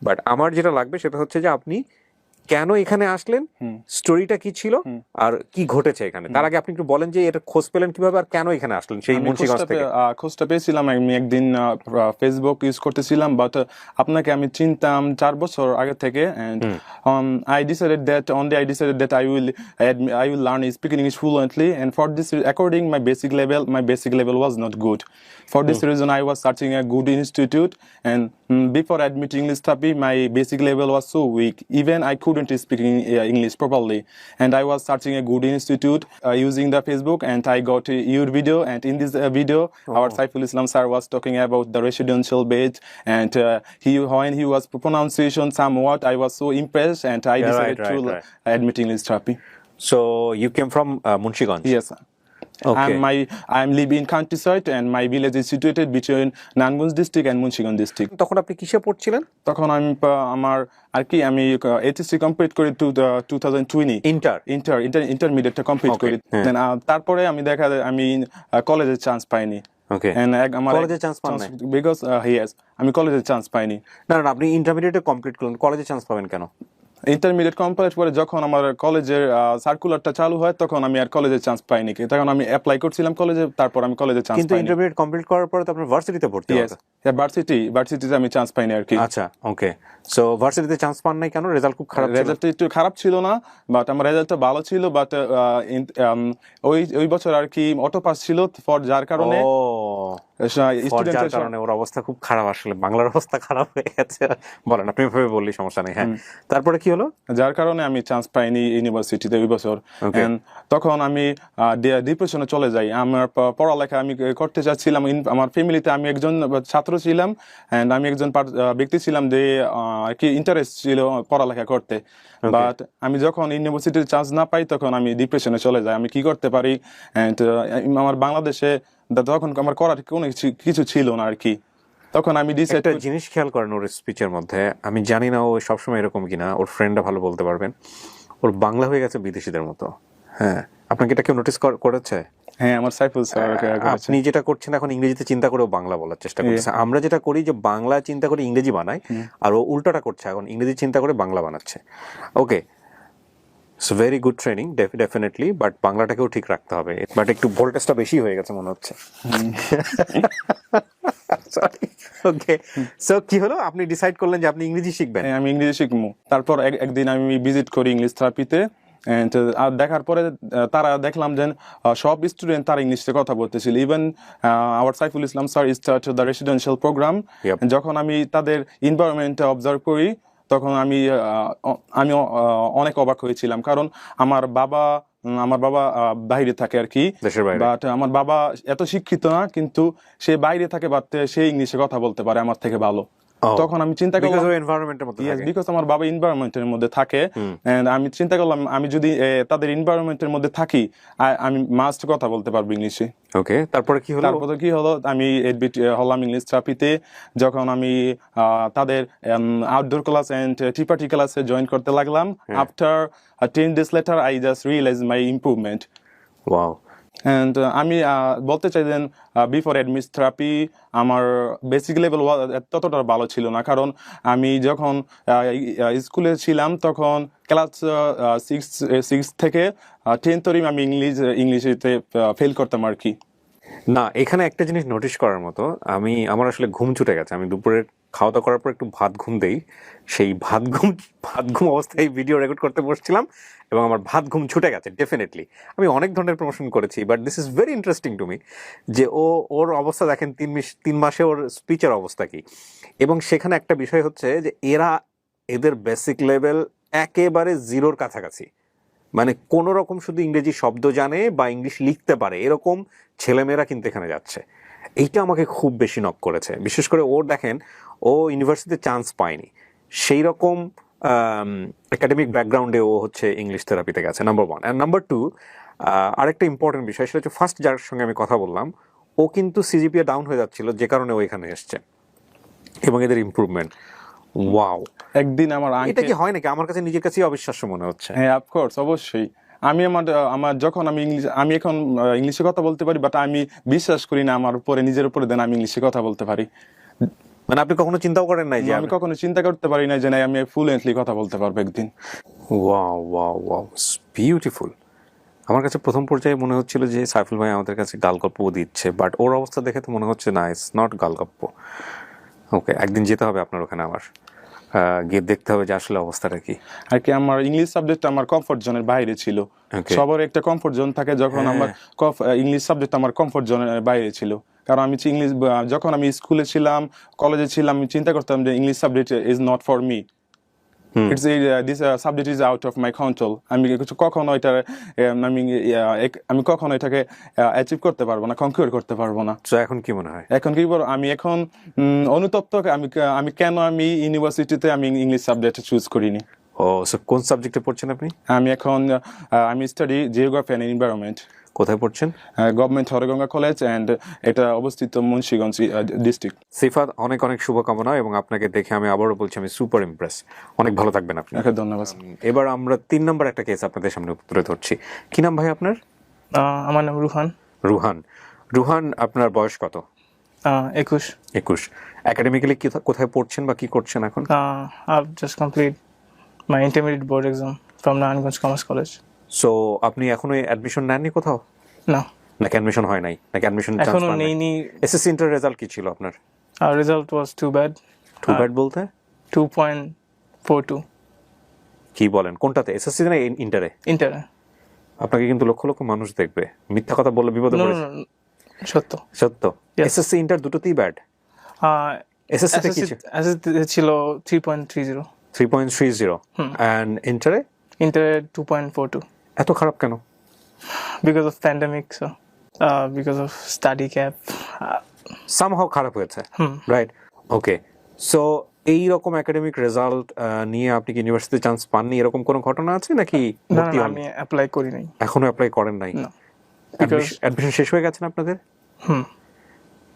but আমার যেটা লাগবে সেটা হচ্ছে যে আপনি কেন এখানে আসলেন, স্টোরিটা কি ছিল, আর কি ঘটেছে এখানে। তার আগে আপনি একটু বলেন যে এটা খোঁজ পেলেন কিভাবে আর কেন এখানে আসলেন সেই মুন্সিগঞ্জ থেকে? খোঁজটা পেয়েছিলাম আমি একদিন ফেসবুক ইউজ করতেছিলাম, বাট আপনাকে আমি চিনতাম 4 বছর আগে থেকে, and I decided that I will learn speaking English fluently, and for this according my basic level was not good. For this reason I was searching a good institute, and before admitting English therapy my basic level was so weak, even I couldn't speak English properly, and I was searching a good institute using the Facebook, and I got your video, and in this video our Saiful Islam sir was talking about the residential bed, and when he was pronunciation somewhat I was so impressed, and I decided to admit English therapy. So you came from Munshiganj? Yes, sir. Okay. I'm living in countryside, and my village is situated between Nangunj district and Munshiganj district. তখন আপনি কিসে পড়ছিলেন? তখন আমি আমার আর কি আমি HSC complete করি 2020 ইন্টারমিডিয়েটটা complete করি, দেন তারপরে আমি কলেজে চান্স পাইনি। ওকে, আমার কলেজে চান্স পান নাই? বিকজ আমি কলেজে চান্স পাইনি। না না, আপনি ইন্টারমিডিয়েটে কমপ্লিট করলেন, কলেজে চান্স পাবেন কেন? ইন্টারমিডিয়েট কমপ্লিট করে যখন আমার কলেজের সার্কুলারটা চালু হয় তখন আমি আর কলেজে চান্স পাইনি, তখন আমি অ্যাপ্লাই করছিলাম কলেজে, তারপর আমি কলেজে চান্স পাইনি। কিন্তু ইন্টারমিডিয়েট কমপ্লিট করার পরে তো আপনার ভার্সিটিতে ভর্তি হতে হবে। ভার্সিটিতে আমি চান্স পাইনি আর কি। আচ্ছা, ওকে। সো ভার্সিটিতে চান্স পান নাই কেন? রেজাল্ট খুব খারাপ ছিল? রেজাল্ট একটু খারাপ ছিল না, বাট আমার রেজাল্টটা ভালো ছিল, বাট ওই বছর আর কি অটো পাস ছিল, ফর যার কারণে ওর অবস্থা খুব খারাপ, আসলে বাংলার অবস্থা খারাপ হয়ে গেছে। বলেন, আপনি ভাবে বললি, সমস্যা নেই। হ্যাঁ, তারপরে কি হলো? যার কারণে আমি চান্স পাইনি ইউনিভার্সিটিতে ওই বছর। তখন আমি ডিপ্রেশনে চলে যাই। আমার পড়ালেখা আমি করতে চাচ্ছিলাম, আমার ফ্যামিলিতে আমি একজন ছাত্র ছিলাম, এন্ড আমি একজন ব্যক্তি ছিলাম যে কি ইন্টারেস্ট ছিল পড়ালেখা করতে, বাট আমি যখন ইউনিভার্সিটির চান্স না পাই তখন আমি ডিপ্রেশনে চলে যাই। আমি কি করতে পারি, এন্ড আমার বাংলাদেশে তখন আমার করার কোনো কিছু ছিল না আর কি। তখন আমি একটা জিনিস খেয়াল করেন ওর স্পিচের মধ্যে, আমি জানি না ও সবসময় এরকম কিনা, ওর ফ্রেন্ডরা ভালো বলতে পারবেন, ওর বাংলা হয়ে গেছে বিদেশিদের মতো। হ্যাঁ, আপনাকে এটা কেউ নোটিস করেছে? হ্যাঁ, আমার সাইফুল স্যার। আপনি যেটা করছেন এখন ইংরেজিতে চিন্তা করেও বাংলা বলার চেষ্টা করছে। আমরা যেটা করি যে বাংলা চিন্তা করে ইংরেজি বানাই, আর ও উল্টাটা করছে, এখন ইংরেজি চিন্তা করে বাংলা বানাচ্ছে। Okay, it's very good training definitely, but বাংলাটাকেও ঠিক রাখতে হবে। বাট একটু ভোল্টেজটা বেশি হয়ে গেছে মনে হচ্ছে। ওকে, সো কি হলো? আপনি ডিসাইড করলেন যে আপনি ইংরেজি শিখবেন? আমি ইংরেজি শিখবো। তারপর একদিন আমি ভিজিট করি ইংলিশ থেরাপিতে, আর দেখার পরে তারা দেখলাম যে সব স্টুডেন্ট তারা ইংলিশে কথা বলতেছিল। Even our Saiful Islam sir start the residential programme. যখন আমি তাদের এনভায়রনমেন্ট অবজার্ভ করি তখন আমি অনেক অবাক হয়েছিলাম, কারণ আমার বাবা বাইরে থাকে আর কি, বাট আমার বাবা এত শিক্ষিত না, কিন্তু সে বাইরে থাকে, বাট সে ইংলিশে কথা বলতে পারে আমার থেকে ভালো। তখন আমি চিন্তা করলাম, বিকজ আমার বাবা এনভায়রনমেন্টের মধ্যে থাকে, আমি চিন্তা করলাম আমি যদি তাদের এনভায়রনমেন্টের মধ্যে থাকি আমি মাস্ট কথা বলতে পারবো ইংলিশে। ওকে, তারপরে কি হলো আমি এডমিট হলাম ইংলিশ থেরাপিতে। যখন আমি তাদের outdoor class and tea party ক্লাসে জয়েন করতে লাগলাম, after 10 days later I just realized my improvement. Wow. And আমি বলতে চাই যে বিফোর অ্যাডমিট থেরাপি আমার বেসিক লেভেল ততটা ভালো ছিল না, কারণ আমি যখন স্কুলে ছিলাম তখন ক্লাস 6 থেকে 10 তরি আমি ইংলিশেতে ফেল করতাম আর কি। না, এখানে একটা জিনিস নোটিশ করার মতো, আমার আসলে ঘুম ছুটে গেছে। আমি দুপুরে খাওয়া দাওয়া করার পর একটু ভাত ঘুম দেই, সেই ভাত ঘুম অবস্থায় ভিডিও রেকর্ড করতে বসছিলাম এবং আমার ভাত ঘুম ছুটে গেছে। ডেফিনেটলি আমি অনেক ধরনের প্রমোশন করেছি, but this is very interesting to me যে ওর অবস্থা দেখেন 3 মাসে ওর স্পিচের অবস্থা কি। এবং সেখানে একটা বিষয় হচ্ছে যে এদের বেসিক লেভেল একেবারে জিরোর কাছাকাছি, মানে কোনো রকম শুধু ইংরেজি শব্দ জানে বা ইংলিশ লিখতে পারে এরকম ছেলেমেয়েরা কিন্তু এখানে যাচ্ছে। এইটা আমাকে খুব বেশি নক করেছে। বিশেষ করে দেখেন ও ইউনিভার্সিটিতে চান্স পায়নি, সেই রকম একাডেমিক ব্যাকগ্রাউন্ডে ও হচ্ছে ইংলিশ থেরাপিতে গেছে, নাম্বার 1। আর নাম্বার 2, আরেকটা ইম্পর্টেন্ট বিষয় সেটা হচ্ছে ফার্স্ট যার সঙ্গে আমি কথা বললাম ও কিন্তু সিজিপিএ ডাউন হয়ে যাচ্ছিল যে কারণে ও এখানে এসছে এবং এদের ইমপ্রুভমেন্ট ওয়াও একদিন আমার এটা কি হয় নাকি আমার কাছে নিজের কাছেই অবিশ্বাস্য মনে হচ্ছে হ্যাঁ অফকোর্স অবশ্যই আমি আমার যখন আমি এখন ইংলিশে কথা বলতে পারি বাট আমি বিশ্বাস করি না আমার উপরে নিজের উপরে দেন আমি ইংলিশে কথা বলতে পারি মানে আপনি কখনো চিন্তাও করেন নাই যে আমি কখনো চিন্তা করতে পারি না যে না আমি ফ্লুয়েন্টলি কথা বলতে পারবো একদিন ওয়াও ওয়াও ওয়াও বিউটিফুল আমার কাছে প্রথম পর্যায়ে মনে হচ্ছিল যে সাইফুল ভাই আমাদের কাছে গালগপ্প দিচ্ছে বাট ওর অবস্থা দেখে তো মনে হচ্ছে না ইটস নট গালগপ্প ওকে একদিন যেতে হবে আপনার ওখানে আমার গিয়ে দেখতে হবে যে আসলে অবস্থাটা কি আর কি আমার ইংলিশ সাবজেক্ট আমার কমফোর্ট জোনের বাইরে ছিল সবার একটা কমফোর্ট জোন থাকে যখন আমার ইংলিশ সাবজেক্ট আমার কমফোর্ট জোনের বাইরে ছিল কারণ আমি ইংলিশ যখন আমি স্কুলে ছিলাম কলেজে ছিলাম আমি চিন্তা করতাম যে English subject is not for me it's this subject is out of my control আমি কখনো এটা আমি কখনো এটাকে অ্যাচিভ করতে পারবো না কনকিউর করতে পারবো না তো এখন কি মনে হয় এখন কি বল আমি এখন অনুতপ্ত আমি কেন আমি ইউনিভার্সিটিতে আমি ইংলিশ সাবজেক্ট চুজ করিনি ও সো কোন সাবজেক্টে পড়ছেন আপনি আমি এখন আমি স্টাডি জিওগ্রাফি অ্যান্ড এনভায়রনমেন্ট কোথায় পড়ছেন গভর্নমেন্ট হরগঙ্গা কলেজ অ্যান্ড এটা অবস্থিত মুন্সিগঞ্জ ডিস্ট্রিক্ট সিফাত অনেক অনেক শুভকামনা এবং আপনাকে দেখে আমি আবারও বলছি আমি সুপার ইমপ্রেস অনেক ভালো থাকবেন আপনি ধন্যবাদ এবার আমরা 3 নম্বর একটা কেস আপনাদের সামনে তুলে ধরছি কি নাম ভাই আপনার আমার নাম রুহান রুহান আপনার বয়স কত 21 একাডেমিক্যালি কোথায় পড়ছেন বা কি করছেন এখন I've just complete my intermediate board exam from Naranganj Commerce College. So আপনি এখনো অ্যাডমিশন নেননি কোথাও না নাকি অ্যাডমিশন হয় নাই নাকি অ্যাডমিশন এখনো নেইনি এসএসসি ইন্টার রেজাল্ট কি ছিল আপনার result was too bad. Too bad বলতে 2.42 কি বলেন কোনটাতে এসএসসি না ইন্টারে inter আপনাকে কিন্তু লক্ষ লক্ষ মানুষ দেখবে মিথ্যা কথা বললে বিপদে no, পড়ে সত্য সত্য Yes. এসএসসি ইন্টার দুটোতেই ব্যাড এসএসসি তে কি ছিল SSC ছিল 3.30 3.30 এন্ড ইন্টারে inter 2.42 এত খারাপ কেন because of pandemic so because of study gap somehow খারাপ হয়েছে রাইট ওকে সো এই রকম একাডেমিক রেজাল্ট নিয়ে আপনি কি ইউনিভার্সিটিতে চান্স পাননি এরকম কোনো ঘটনা আছে নাকি না আমি অ্যাপ্লাই করি নাই এখনো অ্যাপ্লাই করেন নাই না অ্যাডমিশন শেষ হয়ে গেছে না আপনাদের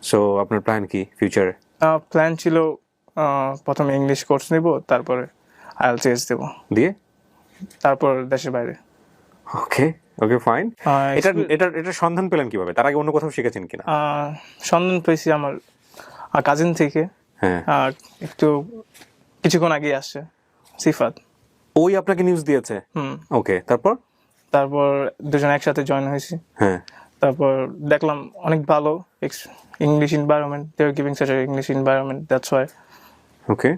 সো আপনার প্ল্যান কি ফিউচারে প্ল্যান ছিল প্রথমে ইংলিশ কোর্স নিব তারপরে IELTS দেব দিয়ে তারপর দেশের বাইরে ওকে ওকে ফাইন এটা excuse- এটা এটা সন্ধান পেলেন কিভাবে তার আগে অন্য কোথাও শিখেছেন কিনা সন্ধান পেয়েছি আমার কাজিন থেকে হ্যাঁ একটু কিছুক্ষণ আগে আসছে সিফাত ওই আপনাকে নিউজ দিয়েছে ওকে তারপর দুজন একসাথে জয়েন হয়েছি হ্যাঁ তারপর দেখলাম অনেক ভালো English environment they are giving such English environment that's why okay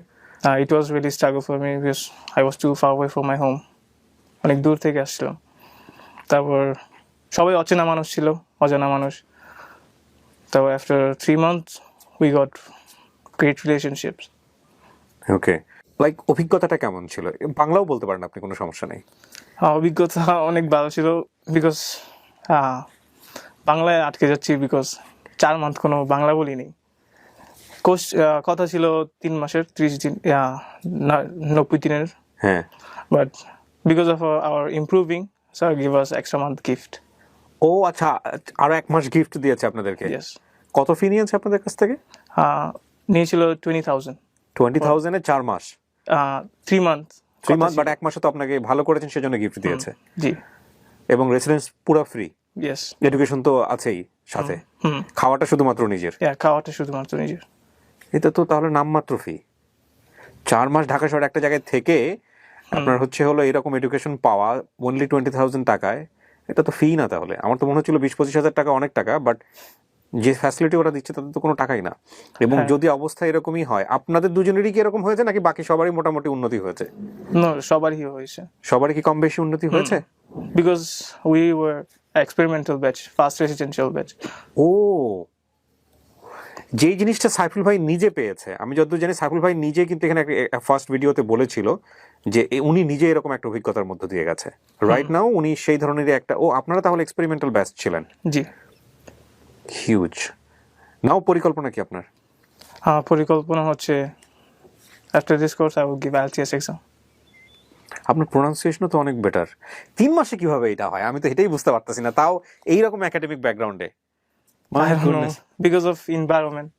it was really struggle for me because I was too far away from my home অনেক দূর থেকে আসছিলাম তারপর সবাই অচেনা মানুষ ছিল অজানা মানুষ তারপর after 3 months we got great relationships okay like অভিজ্ঞতাটা কেমন ছিল বাংলাও বলতে পারেন আপনি কোনো সমস্যা নেই অভিজ্ঞতা অনেক ভালো ছিল বিকজ বাংলায় আটকে যাচ্ছি বিকজ 4 মান্থ কোনো বাংলা বলিনি কোর্স কথা ছিল 3 মাসের 30 দিন 90 দিনের হ্যাঁ but because of our improving sir give us extra month gift ও আচ্ছা আরো 1 মাস গিফট দিয়েছে আপনাদেরকে ইয়েস কত ফি নিয়েছে আপনাদের কাছ থেকে নিয়েছিল 20,000 20,000 এ 4 মাস 3 মান্থ 3 মাস বাট 1 মাসে তো আপনাকে ভালো করেছেন সেজন্য গিফট দিয়েছে জি এবং রেসিডেন্স পুরো ফ্রি ইয়েস এডুকেশন তো আছেই সাথে খাওয়াটা শুধুমাত্র নিজের খাওয়াটা শুধুমাত্র নিজের এটা তো তাহলে নামমাত্র ফি 4 মাস ঢাকা শহরে একটা জায়গায় থেকে আপনার হলো এরকম এডুকেশন পাওয়া অনলি 20,000 টাকায় এটা তো ফি না তাহলে আমার তো মনে হচ্ছিল 20-25 হাজার টাকা অনেক টাকা বাট যে ফ্যাসিলিটি ওরা দিচ্ছে তাদের তো কোনো টাকাই না এবং যদি অবস্থা এরকমই হয় আপনাদের দুজনেরই কি এরকম হয়েছে নাকি বাকি সবারই মোটামুটি উন্নতি হয়েছে নো সবারই হয়েছে সবারই কি কম বেশি উন্নতি হয়েছে because we were experimental batch first residential batch ও যেই জিনিসটা সাইফুল ভাই নিজে পেয়েছে আমি যতদূর জানি সাইফুল ভাই নিজে কিন্তু এখানে ফার্স্ট ভিডিওতে বলেছিল যে উনি নিজে এরকম একটা অভিজ্ঞতার মধ্য দিয়ে গেছে রাইট নাও উনি সেই ধরনের একটা আপনারা তাহলে এক্সপেরিমেন্টাল ব্যাচ ছিলেন জি হিউজ নাও পরিকল্পনা কি আপনার পরিকল্পনা হচ্ছে after this course I will give IELTS exam আপনার প্রোনাউন্সিয়েশনও তো অনেক বেটার। 3 মাসে কিভাবে এটা হয় আমি তো এটাই বুঝতে পারতেছি না, তাও এইরকম একাডেমিক ব্যাকগ্রাউন্ডে। I don't know, because of environment.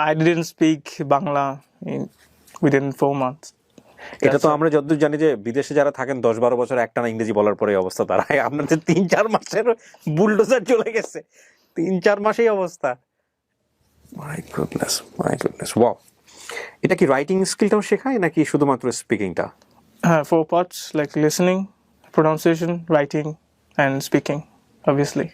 I didn't speak Bangla within 4 months. এটা তো আমরা যতদূর জানি যে বিদেশে যারা থাকেন 10-12 বছর একটানা ইংরেজি বলার পরে এই অবস্থা দাঁড়ায়, আপনাদের 3-4 মাসের বুলডোজার চলে গেছে, 3-4 মাসেই অবস্থা। My goodness, wow. এটা কি রাইটিং স্কিলটাও শেখায় নাকি শুধুমাত্র স্পিকিংটা? 4 parts, like listening, pronunciation, writing, and speaking, obviously.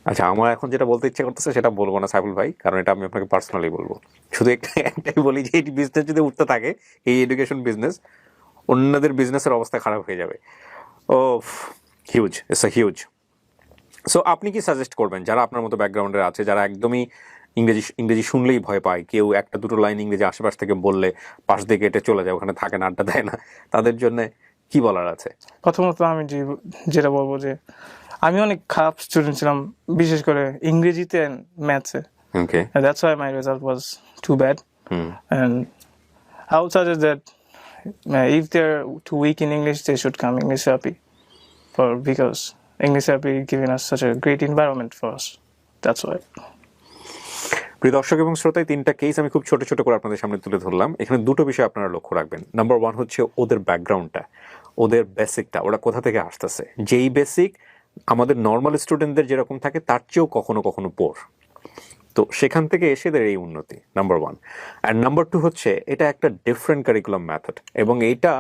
আচ্ছা, আমার এখন যেটা বলতে ইচ্ছে করতেছে সেটা বলবো না সাইফুল ভাই, কারণ এটা আমি আপনাকে পার্সোনালি বলবো। শুধু একটাই বলি যে এই বিজনেস যদি উঠতে থাকে, এই এডুকেশন বিজনেস, অন্যদের বিজনেসের অবস্থা খারাপ হয়ে যাবে। ও huge, it's a huge. So আপনি কি সাজেস্ট করবেন যারা আপনার মতো ব্যাকগ্রাউন্ডের আছে, যারা একদমই ইংরেজি শুনলেই ভয় পায়, কেউ একটা দুটো লাইন ইংরেজি আশেপাশ থেকে বললে পাশ দিয়ে কেটে চলে যায়, ওখানে থাকে না, আড্ডা দেয় না, তাদের জন্য কি বলার আছে? প্রথমত আমি যেটা বলবো যে আমি অনেক খারাপ স্টুডেন্ট ছিলাম, বিশেষ করে ইংরেজিতে and ম্যাথসে। Okay, And that's why my result was too bad. And I would suggest that if they're too weak in English, they should come English therapy, because English therapy giving us such a great environment for us. That's why. প্রিয় দর্শক এবং শ্রোতায়, 3টা case আমি খুব ছোট ছোট করে আপনাদের সামনে তুলে ধরলাম। এখানে 2টো বিষয় আপনারা লক্ষ্য রাখবেন। নাম্বার 1 হচ্ছে ওদের ব্যাকগ্রাউন্ডটা, ওদের বেসিকটা, ওরা কোথা থেকে আসতেছে। যেই বেসিক আমাদের নর্মাল স্টুডেন্টদের যেরকম থাকে তার চেয়েও কখনো কখনো পোর, তো সেখান থেকে এসে এদের এই উন্নতি, নাম্বার 1। অ্যান্ড নাম্বার 2 হচ্ছে এটা একটা ডিফারেন্ট কারিকুলাম মেথড, এবং এইটা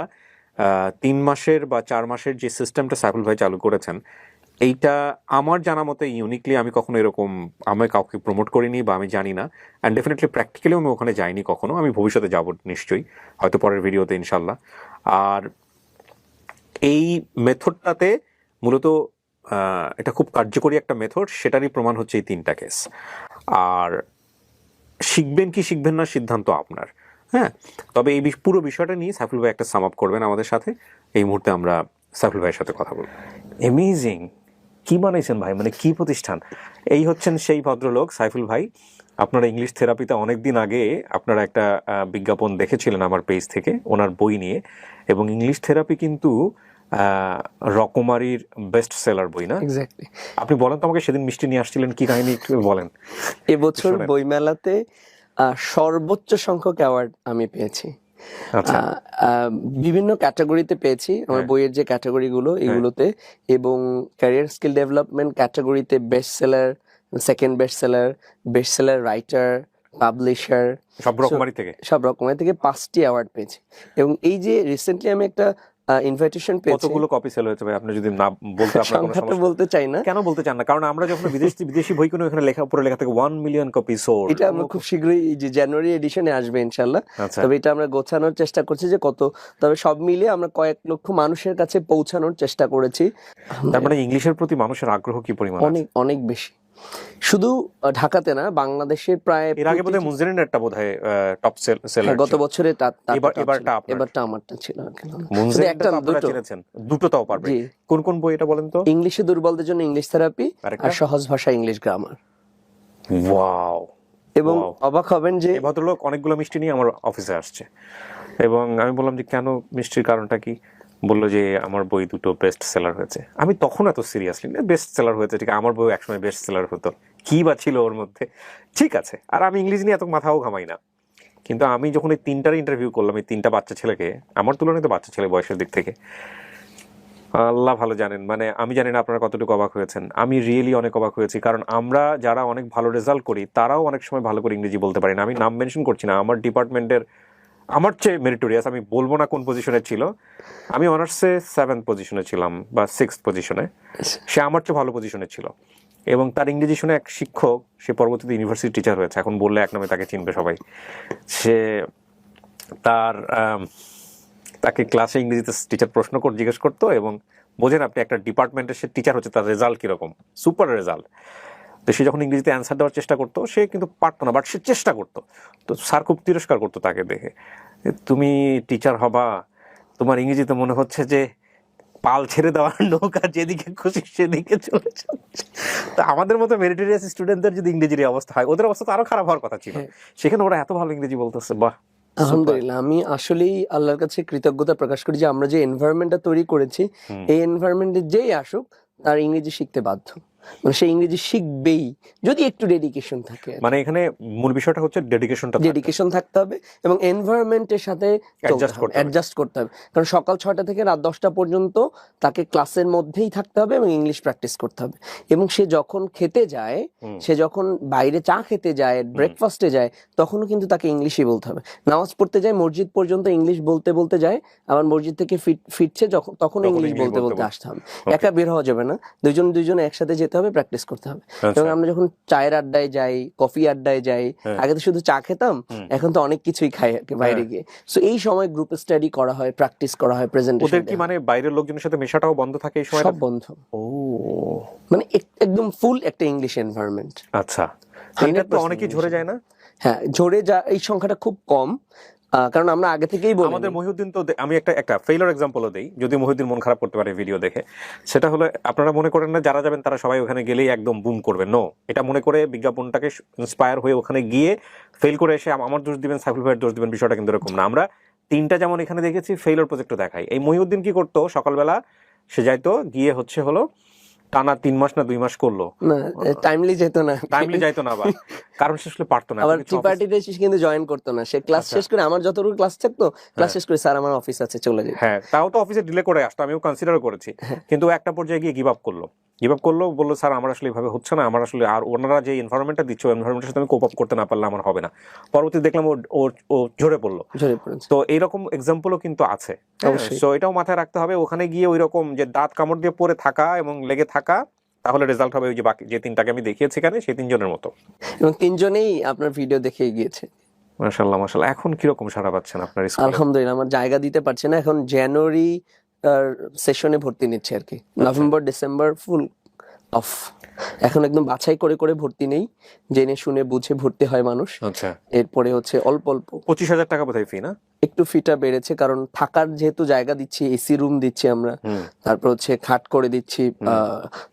3 মাসের বা 4 মাসের যে সিস্টেমটা সাইফুল ভাই চালু করেছেন, এইটা আমার জানা মতে ইউনিকলি, আমি কখনো এরকম আমি কাউকে প্রমোট করিনি বা আমি জানি না। অ্যান্ড ডেফিনেটলি প্র্যাকটিক্যালিও আমি ওখানে যাইনি কখনো, আমি ভবিষ্যতে যাব নিশ্চয়ই, হয়তো পরের ভিডিওতে ইনশাল্লাহ। আর এই মেথডটাতে মূলত এটা খুব কার্যকরী একটা মেথড, সেটারই প্রমাণ হচ্ছে এই 3টা কেস। আর শিখবেন কি শিখবেন না সিদ্ধান্ত আপনার, হ্যাঁ। তবে এই পুরো বিষয়টা নিয়ে সাইফুল ভাই একটা সাম আপ করবেন আমাদের সাথে। এই মুহূর্তে আমরা সাইফুল ভাইয়ের সাথে কথা বলবো। অ্যামেজিং, কি বানাইছেন ভাই, মানে কি প্রতিষ্ঠান! এই হচ্ছেন সেই ভদ্রলোক সাইফুল ভাই। আপনারা ইংলিশ থেরাপিতে অনেকদিন আগে আপনারা একটা বিজ্ঞাপন দেখেছিলেন আমার পেজ থেকে ওনার বই নিয়ে, এবং ইংলিশ থেরাপি কিন্তু রকমারির বেস্ট সেলার বই, না? এক্স্যাক্টলি। আপনি বলেন তো আমাকে, সেদিন মিষ্টি নিয়ে আসছিলেন, কি কাহিনী একটু বলেন। এবছর বইমেলাতে সর্বোচ্চ সংখ্যক অ্যাওয়ার্ড আমি পেয়েছি। আচ্ছা, বিভিন্ন ক্যাটাগরিতে পেয়েছি আমার বইয়ের যে ক্যাটাগরিগুলো এগুলোতে, এবং ক্যারিয়ার স্কিল ডেভেলপমেন্ট ক্যাটাগরিতে best seller, second best seller writer, publisher, সব রকমারি থেকে 5টি অ্যাওয়ার্ড পেয়েছি। এবং এই যে রিসেন্টলি আমি একটা ইনভাইটেশন পেয়েছি। কতগুলো কপি সেল হয়েছে ভাই, আপনি যদি না বলতে, আপনার কোনো সমস্যা? বলতে চাই না। কেন বলতে চান না? কারণ আমরা যখন বিদেশি বই কোনো এখানে উপরে লেখা থাকে 1 মিলিয়ন কপি সোল্ড। এটা আমরা খুব শীঘ্রই যে জানুয়ারি এডিশনে আসবে ইনশাআল্লাহ। তবে এটা আমরা গোছানোর চেষ্টা করছি যে কত, তবে সব মিলিয়ে আমরা কয়েক লক্ষ মানুষের কাছে পৌঁছানোর চেষ্টা করেছি। তার মানে ইংলিশের প্রতি মানুষের আগ্রহ কি পরিমাণ? অনেক অনেক বেশি। শুধু ঢাকাতে না, বাংলাদেশের প্রায়, এর আগে বোধহয় মুনজিরেরটা বোধহয় টপ সেলার, গত বছরে এবারটা আমারটা ছিল। একটা আপনারা চিনেছেন, দুটো তাও পারবে। কোন কোন বই এটা বলেন তো? ইংলিশে দুর্বলদের জন্য ইংলিশ থেরাপি, আর সহজ ভাষা ইংলিশ গ্রামার। ওয়াও! এবং অবাক হবেন যে এই ভদ্রলোক অনেকগুলো মিষ্টি নিয়ে আমার অফিসে আসছে, এবং আমি বললাম যে কেন, মিষ্টির কারণটা কি? বললো যে আমার বই দুটো বেস্ট সেলার হয়েছে। আমি তখন এত সিরিয়াসলি, না বেস্ট সেলার হয়েছে ঠিক, আমার বই একসময় বেস্ট সেলার হতো, কি বা ছিল ওর মধ্যে, ঠিক আছে। আর আমি ইংলিশ নিয়ে এত মাথাও ঘামাই না, কিন্তু আমি যখন এই 3টার ইন্টারভিউ করলাম, এই 3টা বাচ্চা ছেলেকে, আমার তুলনায় তো বাচ্চা ছেলে বয়সের দিক থেকে, আল্লাহ ভালো জানেন, মানে আমি জানি না আপনারা কতটুকু অবাক হয়েছেন, আমি রিয়েলি অনেক অবাক হয়েছি। কারণ আমরা যারা অনেক ভালো রেজাল্ট করি তারাও অনেক সময় ভালো করে ইংরেজি বলতে পারি না। আমি নাম মেনশন করছি না, আমার ডিপার্টমেন্টের আমার চেয়ে মেরিটোরিয়াস, আমি বলবো না কোন পজিশনে ছিল, আমি অনার্সে 7th পজিশনে ছিলাম বা 6th পজিশনে, সে আমার চেয়ে ভালো পজিশনে ছিল, এবং তার ইংরেজি শুনে এক শিক্ষক, সে পরবর্তীতে ইউনিভার্সিটি টিচার হয়েছে, এখন বললে এক নামে তাকে চিনবে সবাই। সে তাকে ক্লাসে ইংরেজিতে টিচার জিজ্ঞেস করতো, এবং বোঝেন আপনি একটা ডিপার্টমেন্টের সে টিচার হচ্ছে, তার রেজাল্ট কিরকম, সুপার রেজাল্ট। তো সে যখন ইংরেজিতে অ্যান্সার দেওয়ার চেষ্টা করতো, সে কিন্তু পারতো না, বাট সে চেষ্টা করতো। তো স্যার খুব তিরস্কার করতো তাকে দেখে, তুমি টিচার হবা, তোমার ইংরেজিতে মনে হচ্ছে যে পাল ছেড়ে দেওয়ার নৌকা, যেদিকে খুশি সেদিকে চলে যাচ্ছে। তো আমাদের মতো মেরিটোরিয়াস স্টুডেন্টদের যদি ইংরেজির অবস্থা হয়, ওদের অবস্থা তো আরো খারাপ হওয়ার কথা ছিল। সেখানে ওরা এত ভালো ইংরেজি বলতেছে, বাহ, আলহামদুলিল্লাহ, আমি আসলেই আল্লাহর কাছে কৃতজ্ঞতা প্রকাশ করি যে আমরা যে এনভায়রনমেন্টটা তৈরি করেছি, এই এনভায়রনমেন্টে যেই আসুক তার ইংরেজি শিখতে বাধ্য, মানে সে ইংরেজি শিখবেই যদি একটু ডেডিকেশন থাকে। মানে এখানে মূল বিষয়টা হচ্ছে ডেডিকেশন থাকতে হবে এবং এনভায়রনমেন্টের সাথে অ্যাডজাস্ট করতে হবে। কারণ সকাল 6টা থেকে রাত 10টা পর্যন্ত তাকে ক্লাসের মধ্যেই থাকতে হবে এবং ইংলিশ প্র্যাকটিস করতে হবে। এবং সে যখন খেতে যায়, সে যখন বাইরে চা খেতে যায়, ব্রেকফাস্টে যায়, তখনও কিন্তু তাকে ইংলিশই বলতে হবে। নামাজ পড়তে যায়, মসজিদ পর্যন্ত ইংলিশ বলতে বলতে যায়, আবার মসজিদ থেকে ফিরছে তখন ইংলিশ বলতে বলতে আসতে হবে। একা বের হওয়া যাবে না, দুইজন একসাথে যেতে হবে, প্র্যাকটিস করতে হবে। এবং আমরা যখন চায়ের আড্ডায় যাই, কফি আড্ডায় যাই, আগে তো শুধু চা খেতাম, এখন তো অনেক কিছুই খাই বাইরে গিয়ে। সো এই সময় গ্রুপ স্টাডি করা হয়, প্র্যাকটিস করা হয়, প্রেজেন্টেশন। ওদের কি মানে বাইরের লোকজনের সাথে মেশাটাও বন্ধ থাকে এই সময়? সব বন্ধ। ও, মানে একদম ফুল একটা ইংলিশ এনভায়রনমেন্ট। আচ্ছা, এটা তো অনেকেই ঝরে যায় না? হ্যাঁ, ঝরে এই সংখ্যাটা খুব কম, কারণ আমরা আগে থেকেই বলি। আমাদের মহিউদ্দিন তো, আমি একটা ফেইলার এক্সাম্পলও দেই, যদি মহিউদ্দিন মন খারাপ করতে পারে ভিডিও দেখে। সেটা হলো, আপনারা মনে করেন না যারা যাবেন তারা সবাই ওখানে গেলেই একদম বুম করবে। নো, এটা মনে করে বিজ্ঞাপনটাকে ইন্সপায়ার হয়ে ওখানে গিয়ে ফেল করে এসে আমার দোষ দিবেন, সাইফুল ভাইয়ের দোষ দিবেন, বিষয়টা কিন্তু এরকম না। আমরা 3টা যেমন এখানে দেখেছি, ফেইলার প্রজেক্টও দেখাই। এই মহিউদ্দিন কি করতো, সকালবেলা সে যাইতো, গিয়ে হলো টানা 3 মাস না 2 মাস করলো, না টাইমলি যেত না, আবার কারণ সে আসলে পারতো না। আবার টি পার্টিতে কিন্তু জয়েন করতো না, সে ক্লাস শেষ করে, আমার যতটুকু ক্লাস থাকতো ক্লাস শেষ করে স্যার আমার অফিস আছে চলে যেত। হ্যাঁ, তাও তো অফিসে ডিলে করে আসতো, আমিও কনসিডার করেছি। কিন্তু একটা পর্যায়ে গিয়ে গিভ আপ করলো, বললো স্যার আমার আসলে এভাবে হচ্ছে না, আমার আসলে আর ওনারা যে এনভায়রনমেন্টটা দিচ্ছে, এনভায়রনমেন্টের সাথে আমি কোপ আপ করতে না পারলে আমার হবে না। পরবর্তী দেখলাম ও ঝরে পড়লো। তো এইরকম এক্সাম্পলও কিন্তু আছে। তো এটাও মাথায় রাখতে হবে, ওখানে গিয়ে ওই রকম যে দাঁত কামড় দিয়ে পড়ে থাকা এবং লেগে থাকা, তাহলে রেজাল্ট হবে ওই যে বাকি যে 3টাকে আমি দেখিয়েছি এখানে, সেই 3জনের মতো। এবং 3জনেই আপনার ভিডিও দেখে গিয়েছে। মাশাআল্লাহ মাশাআল্লাহ। এখন কিরকম সাড়া পাচ্ছেন আপনার স্কুলে? আলহামদুলিল্লাহ, আমার জায়গা দিতে পারছে না, এখন জানুয়ারি সেশনে ভর্তি নিচ্ছে আর কি। November December full of. এখন একদম বাছাই করে করে ভর্তি নেই, জেনে শুনে বুঝে ভর্তি হয় মানুষ। আচ্ছা, এরপরে হচ্ছে অল্প 25,000 টাকা বোধহয় ফি না? একটু ফিটা বেড়েছে, কারণ থাকার যেহেতু জায়গা দিচ্ছি, এসি রুম দিচ্ছি আমরা, তারপর হচ্ছে খাট করে দিচ্ছি,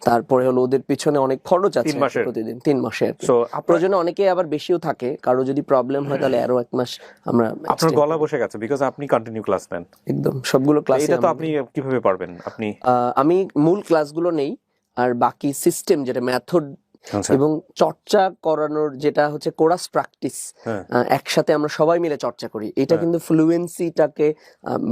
তারপরে হলো ওদের পিছনে অনেক খরচ আছে প্রতিদিন 3 মাসে। প্রয়োজনে অনেকে আবার বেশিও থাকে, কারো যদি প্রবলেম হয় তাহলে আরো 1 মাস আমরা। আপনার গলা বসে গেছে বিকজ আপনি কন্টিনিউ ক্লাস নেন। একদম সবগুলো ক্লাস। এটা তো আপনি কিভাবে পারবেন? আমি মূল ক্লাসগুলো নেই, আর বাকি সিস্টেম যেটা মেথড এবং চর্চা করানোর যেটা হচ্ছে কোরাস প্র্যাকটিস, একসাথে আমরা সবাই মিলে চর্চা করি, এটা কিন্তু ফ্লুয়েন্সিটাকে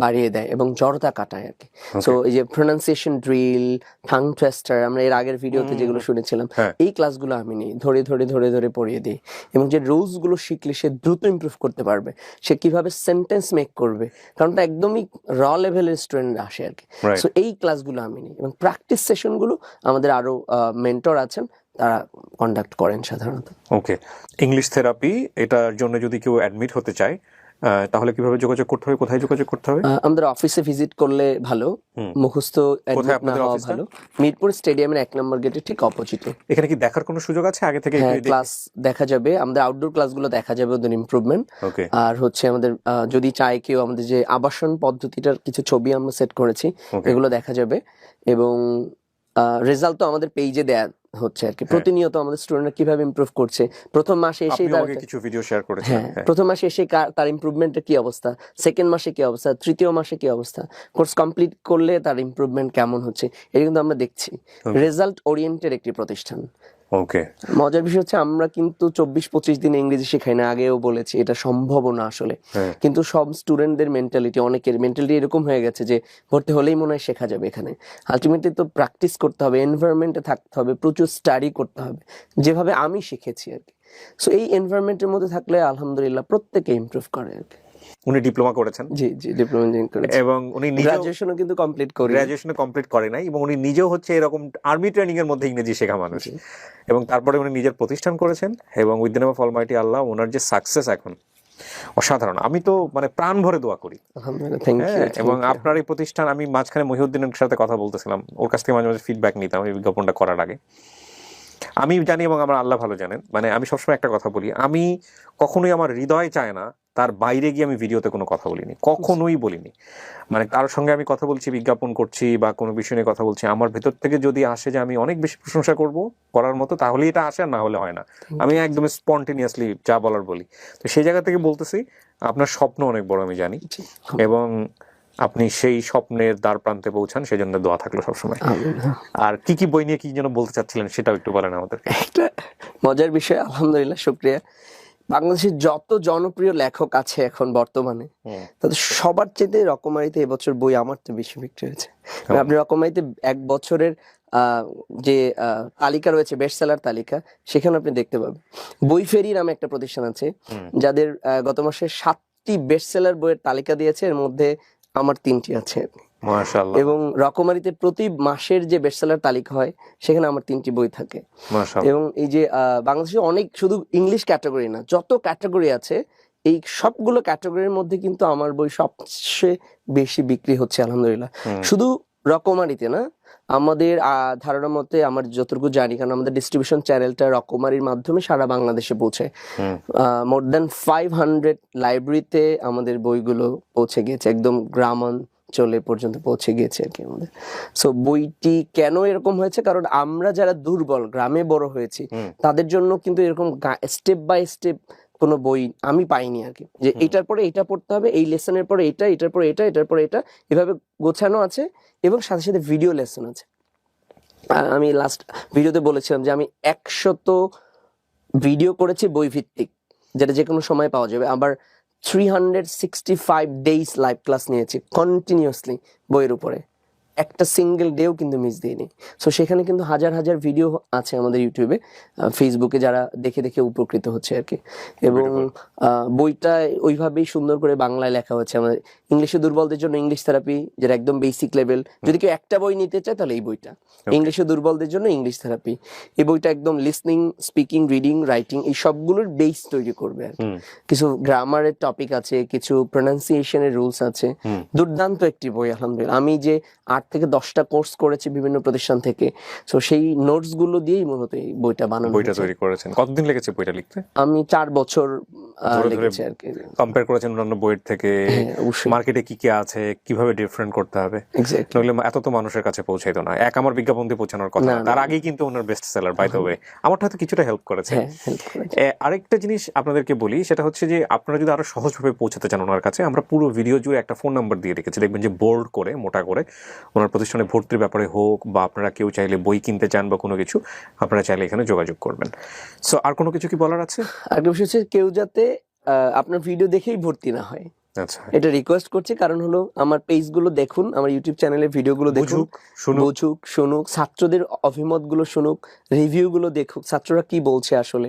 বাড়িয়ে দেয় এবং জড়তা কাটায় আর কি। সো এই যে প্রোনাউন্সিয়েশন ড্রিল, টাং টুইস্টার, আমরা এর আগের ভিডিওতে যেগুলো শুনেছিলাম, এই ক্লাসগুলো আমি নিই, ধরে পড়িয়ে দিই। এবং যে রুলস গুলো শিখলে সে দ্রুত ইমপ্রুভ করতে পারবে, সে কিভাবে সেন্টেন্স মেক করবে, কারণ এটা একদমই র লেভেলের স্টুডেন্ট আসে আর কি। সো এই ক্লাসগুলো আমি নিই, এবং প্র্যাকটিস সেশনগুলো আমাদের আরো মেন্টর আছেন, তারা কন্ডাক্ট করেন সাধারণত। ওকে, ইংলিশ থেরাপি, এটার জন্য যদি কেউ অ্যাডমিট হতে চায় তাহলে কিভাবে যোগাযোগ করতে হবে, কোথায় যোগাযোগ করতে হবে? আমাদের অফিসে ভিজিট করলে ভালো, মুখস্থ অ্যাডমিট না হওয়া ভালো। মিরপুর স্টেডিয়ামের 1 নম্বর গেটে ঠিক অপোজিটে। এখানে কি দেখার কোনো সুযোগ আছে আগে থেকে? ক্লাস দেখা যাবে, আমাদের আউটডোর ক্লাসগুলো দেখা যাবে, ওদের ইমপ্রুভমেন্ট। আর হচ্ছে আমাদের যদি চাই কেউ, আমাদের যে আবাসন পদ্ধতিটার কিছু ছবি আমরা সেট করেছি, এগুলো দেখা যাবে। এবং রেজাল্ট তো আমাদের পেজে দেয়া হচ্ছে আর কি, প্রতিনিয়ত আমাদের স্টুডেন্টরা কিভাবে ইমপ্রুভ করছে। প্রথম মাসে এসে কিছু ভিডিও শেয়ার করেছেন, প্রথম মাসে এসে তার ইমপ্রুভমেন্টের কি অবস্থা, সেকেন্ড মাসে কি অবস্থা, তৃতীয় মাসে কি অবস্থা, কোর্স কমপ্লিট করলে তার ইমপ্রুভমেন্ট কেমন হচ্ছে, এটা কিন্তু আমরা দেখছি। রেজাল্ট ওরিয়েন্টেড একটি প্রতিষ্ঠান। ওকে, মজার বিষয় হচ্ছে আমরা কিন্তু 24-25 দিন ইংরেজি শেখাই না, আগেও বলেছি এটা সম্ভব না আসলে। কিন্তু সব স্টুডেন্টদের মেন্টালিটি, অনেকের মেন্টালিটি এরকম হয়ে গেছে যে ভর্তি হলেই মনে হয় শেখা যাবে। এখানে আলটিমেটলি তো প্র্যাকটিস করতে হবে, এনভায়রনমেন্টে থাকতে হবে, প্রচুর স্টাডি করতে হবে, যেভাবে আমি শিখেছি আর কি। সো এই এনভায়রনমেন্টের মধ্যে থাকলে আলহামদুলিল্লাহ প্রত্যেকে ইমপ্রুভ করে আর কি। উনি ডিপ্লোমা করেছেন? জি, ডিপ্লোমা করেছেন, এবং উনি গ্র্যাজুয়েশনও কিন্তু কমপ্লিট করে নাই, এবং উনি নিজেও হচ্ছে এরকম আর্মি ট্রেনিং এর মধ্যে ইংরেজি শেখা মানুষ। এবং তারপরে উনি নিজের প্রতিষ্ঠান করেছেন, এবং with the name of almighty Allah ওনার যে সাকসেস এখন অসাধারণ। আমি তো মানে প্রাণ ভরে দোয়া করি। এবং আপনার এই প্রতিষ্ঠান, আমি মাঝখানে মহিউদ্দিনের সাথে কথা বলতেছিলাম, ওর কাছ থেকে মাঝে মাঝে ফিডব্যাক নিতাম এই বিজ্ঞাপনটা করার আগে। আমি জানি এবং আমার আল্লাহ ভালো জানেন, মানে আমি সবসময় একটা কথা বলি, আমি কখনোই, আমার হৃদয় চায় না তার বাইরে গিয়ে আমি ভিডিওতে কোনো কথা বলিনি, কখনোই বলিনি। মানে কারোর সঙ্গে আমি কথা বলছি, বিজ্ঞাপন করছি বা কোনো বিষয় নিয়ে কথা বলছি, আমার ভেতর থেকে যদি আসে যে আমি অনেক বেশি প্রশংসা করব করার মতো, তাহলে এটা আসে, আর না হলে হয় না। আমি একদম স্পন্টেনিয়াসলি যা বলার বলি। তো সেই জায়গা থেকে বলতেছি আপনার স্বপ্ন অনেক বড় আমি জানি, এবং আপনি সেই স্বপ্নের দ্বার প্রান্তে পৌঁছান, সেই জন্য দোয়া থাকলো সবসময়। আর কি কি বই নিয়ে কি যেন বলতে চাচ্ছিলেন সেটাও একটু বলেন আমাদেরকে। একটা মজার বিষয়, আলহামদুলিল্লাহ, শুকরিয়া। বাংলাদেশের যত জনপ্রিয় লেখক আছে এখন বর্তমানে, তাদের সবার চেয়ে রকমারিতে এবছর বই আমার তো বেশি বিক্রি হয়েছে। আপনি রকমারিতে এক বছরের যে তালিকা রয়েছে, বেস্ট সেলার তালিকা, সেখানে আপনি দেখতে পাবেন। বই ফেরি নামে একটা প্রতিষ্ঠান আছে, যাদের গত মাসে 7টি বেস্ট সেলার বইয়ের তালিকা দিয়েছে, এর মধ্যে আমার 3টি আছে। মাশাআল্লাহ। এবং রকমারিতে প্রতি মাসের যে বেস্টসেলার তালিকা হয়, সেখানে আমার 3টি বই থাকে। মাশাআল্লাহ। এবং এই যে বাংলাদেশে অনেক, শুধু ইংলিশ ক্যাটাগরি না, যত ক্যাটাগরি আছে, এই সবগুলো ক্যাটাগরির মধ্যে কিন্তু আমার বই সবচেয়ে বেশি বিক্রি হচ্ছে আলহামদুলিল্লাহ। শুধু রকমারিতে না, আমাদের ধারণা মতে, আমার যতটুকু জানি, কারণ আমাদের ডিস্ট্রিবিউশন চ্যানেলটা রকমারির মাধ্যমে সারা বাংলাদেশে পৌঁছায়। মোর দ্যান 500 লাইব্রেরিতে আমাদের বইগুলো পৌঁছে গিয়েছে, একদম গ্রামাঞ্চলে পর্যন্ত পৌঁছে গিয়েছে আর কি আমাদের। সো বইটি কেন এরকম হয়েছে, কারণ আমরা যারা দুর্বল, গ্রামে বড় হয়েছি, তাদের জন্য কিন্তু এরকম স্টেপ বাই স্টেপ কোনো বই আমি পাইনি আর কি, যে এটার পরে এটা পড়তে হবে, এই লেসনের পরে এটা, এটার পরে এটা, এটার পরে এটা, এভাবে গোছানো আছে। এবং সাথে সাথে ভিডিও লেসন আছে। আমি লাস্ট ভিডিওতে বলেছিলাম যে আমি 100 ভিডিও করেছি বই ভিত্তিক, যেটা যে কোনো সময় পাওয়া যাবে। আবার 365 ডেজ লাইভ ক্লাস নিয়েছি কন্টিনিউয়াসলি বইয়ের উপরে, একটা সিঙ্গেল ডেও কিন্তু মিস দিইনি। সো সেখানে কিন্তু হাজার হাজার ভিডিও আছে আমাদের ইউটিউবে, ফেসবুকে, যারা দেখে দেখে উপকৃত হচ্ছে আর কি। এবং বইটা ওইভাবেই সুন্দর করে বাংলায় লেখা হচ্ছে। আমাদের ইংলিশে দুর্বলদের জন্য ইংলিশ থেরাপি, যেটা একদম বেসিক লেভেল, যদি কেউ একটা বই নিতে চায় তাহলে এই বইটা। ইংলিশে দুর্বলদের জন্য ইংলিশ থেরাপি, এই বইটা একদম লিসনিং, স্পিকিং, রিডিং, রাইটিং, এই সবগুলোর বেস তৈরি করবে আর কি। কিছু গ্রামারের টপিক আছে, কিছু প্রোনাউন্সিয়েশনের রুলস আছে। দুর্দান্ত একটি বই আলহামদুলিল্লাহ। আমি যে 8 থেকে 10টা কোর্স করেছি বিভিন্ন প্রতিষ্ঠান থেকে, সো সেই নোটস গুলো দিয়েই মূলত এই বইটা বানানো, বইটা তৈরি করেছেন। কতদিন লেগেছে বইটা লিখতে? আমি 4 বছর লেগেছে আর কি। কম্পেয়ার করেছেন অন্যান্য বইয়ের থেকে, মার্কেটে কি কি আছে, কিভাবে ডিফারেন্ট করতে হবে, নইলে এত তো মানুষের কাছে পৌঁছাইতো না। আমার বিজ্ঞাপন দিয়ে পৌঁছানোর কথা, তার আগেই কিন্তু ওনার best seller by the way. আমারটা হয়তো কিছুটা হেল্প করেছে। আরেকটা জিনিস আপনাদেরকে বলি, সেটা হচ্ছে যে আপনারা যদি আরো সহজভাবে পৌঁছাতে চান ওনার কাছে, আমরা পুরো ভিডিও জুড়ে একটা ফোন নাম্বার দিয়ে রেখেছি, দেখবেন যে বোল্ড করে, মোটা করে। ওনার প্রতিষ্ঠানে ভর্তির ব্যাপারে হোক, বা আপনারা কেউ চাইলে বই কিনতে চান বা কোনো কিছু, আপনারা চাইলে এখানে যোগাযোগ করবেন। সো আর কোনো কিছু কি বলার আছে? আর বিষয় হচ্ছে, কেউ যাতে আপনার ভিডিও দেখেই ভর্তি না হয়, আচ্ছা, এটা রিকোয়েস্ট করছি। কারণ হলো, আমার পেজ গুলো দেখুন, আমার ইউটিউব চ্যানেলের ভিডিও গুলো দেখুন, বুঝুক, শুনুক, ছাত্রদের অভিমত গুলো শুনুক, রিভিউ গুলো দেখুক, ছাত্ররা কি বলছে আসলে,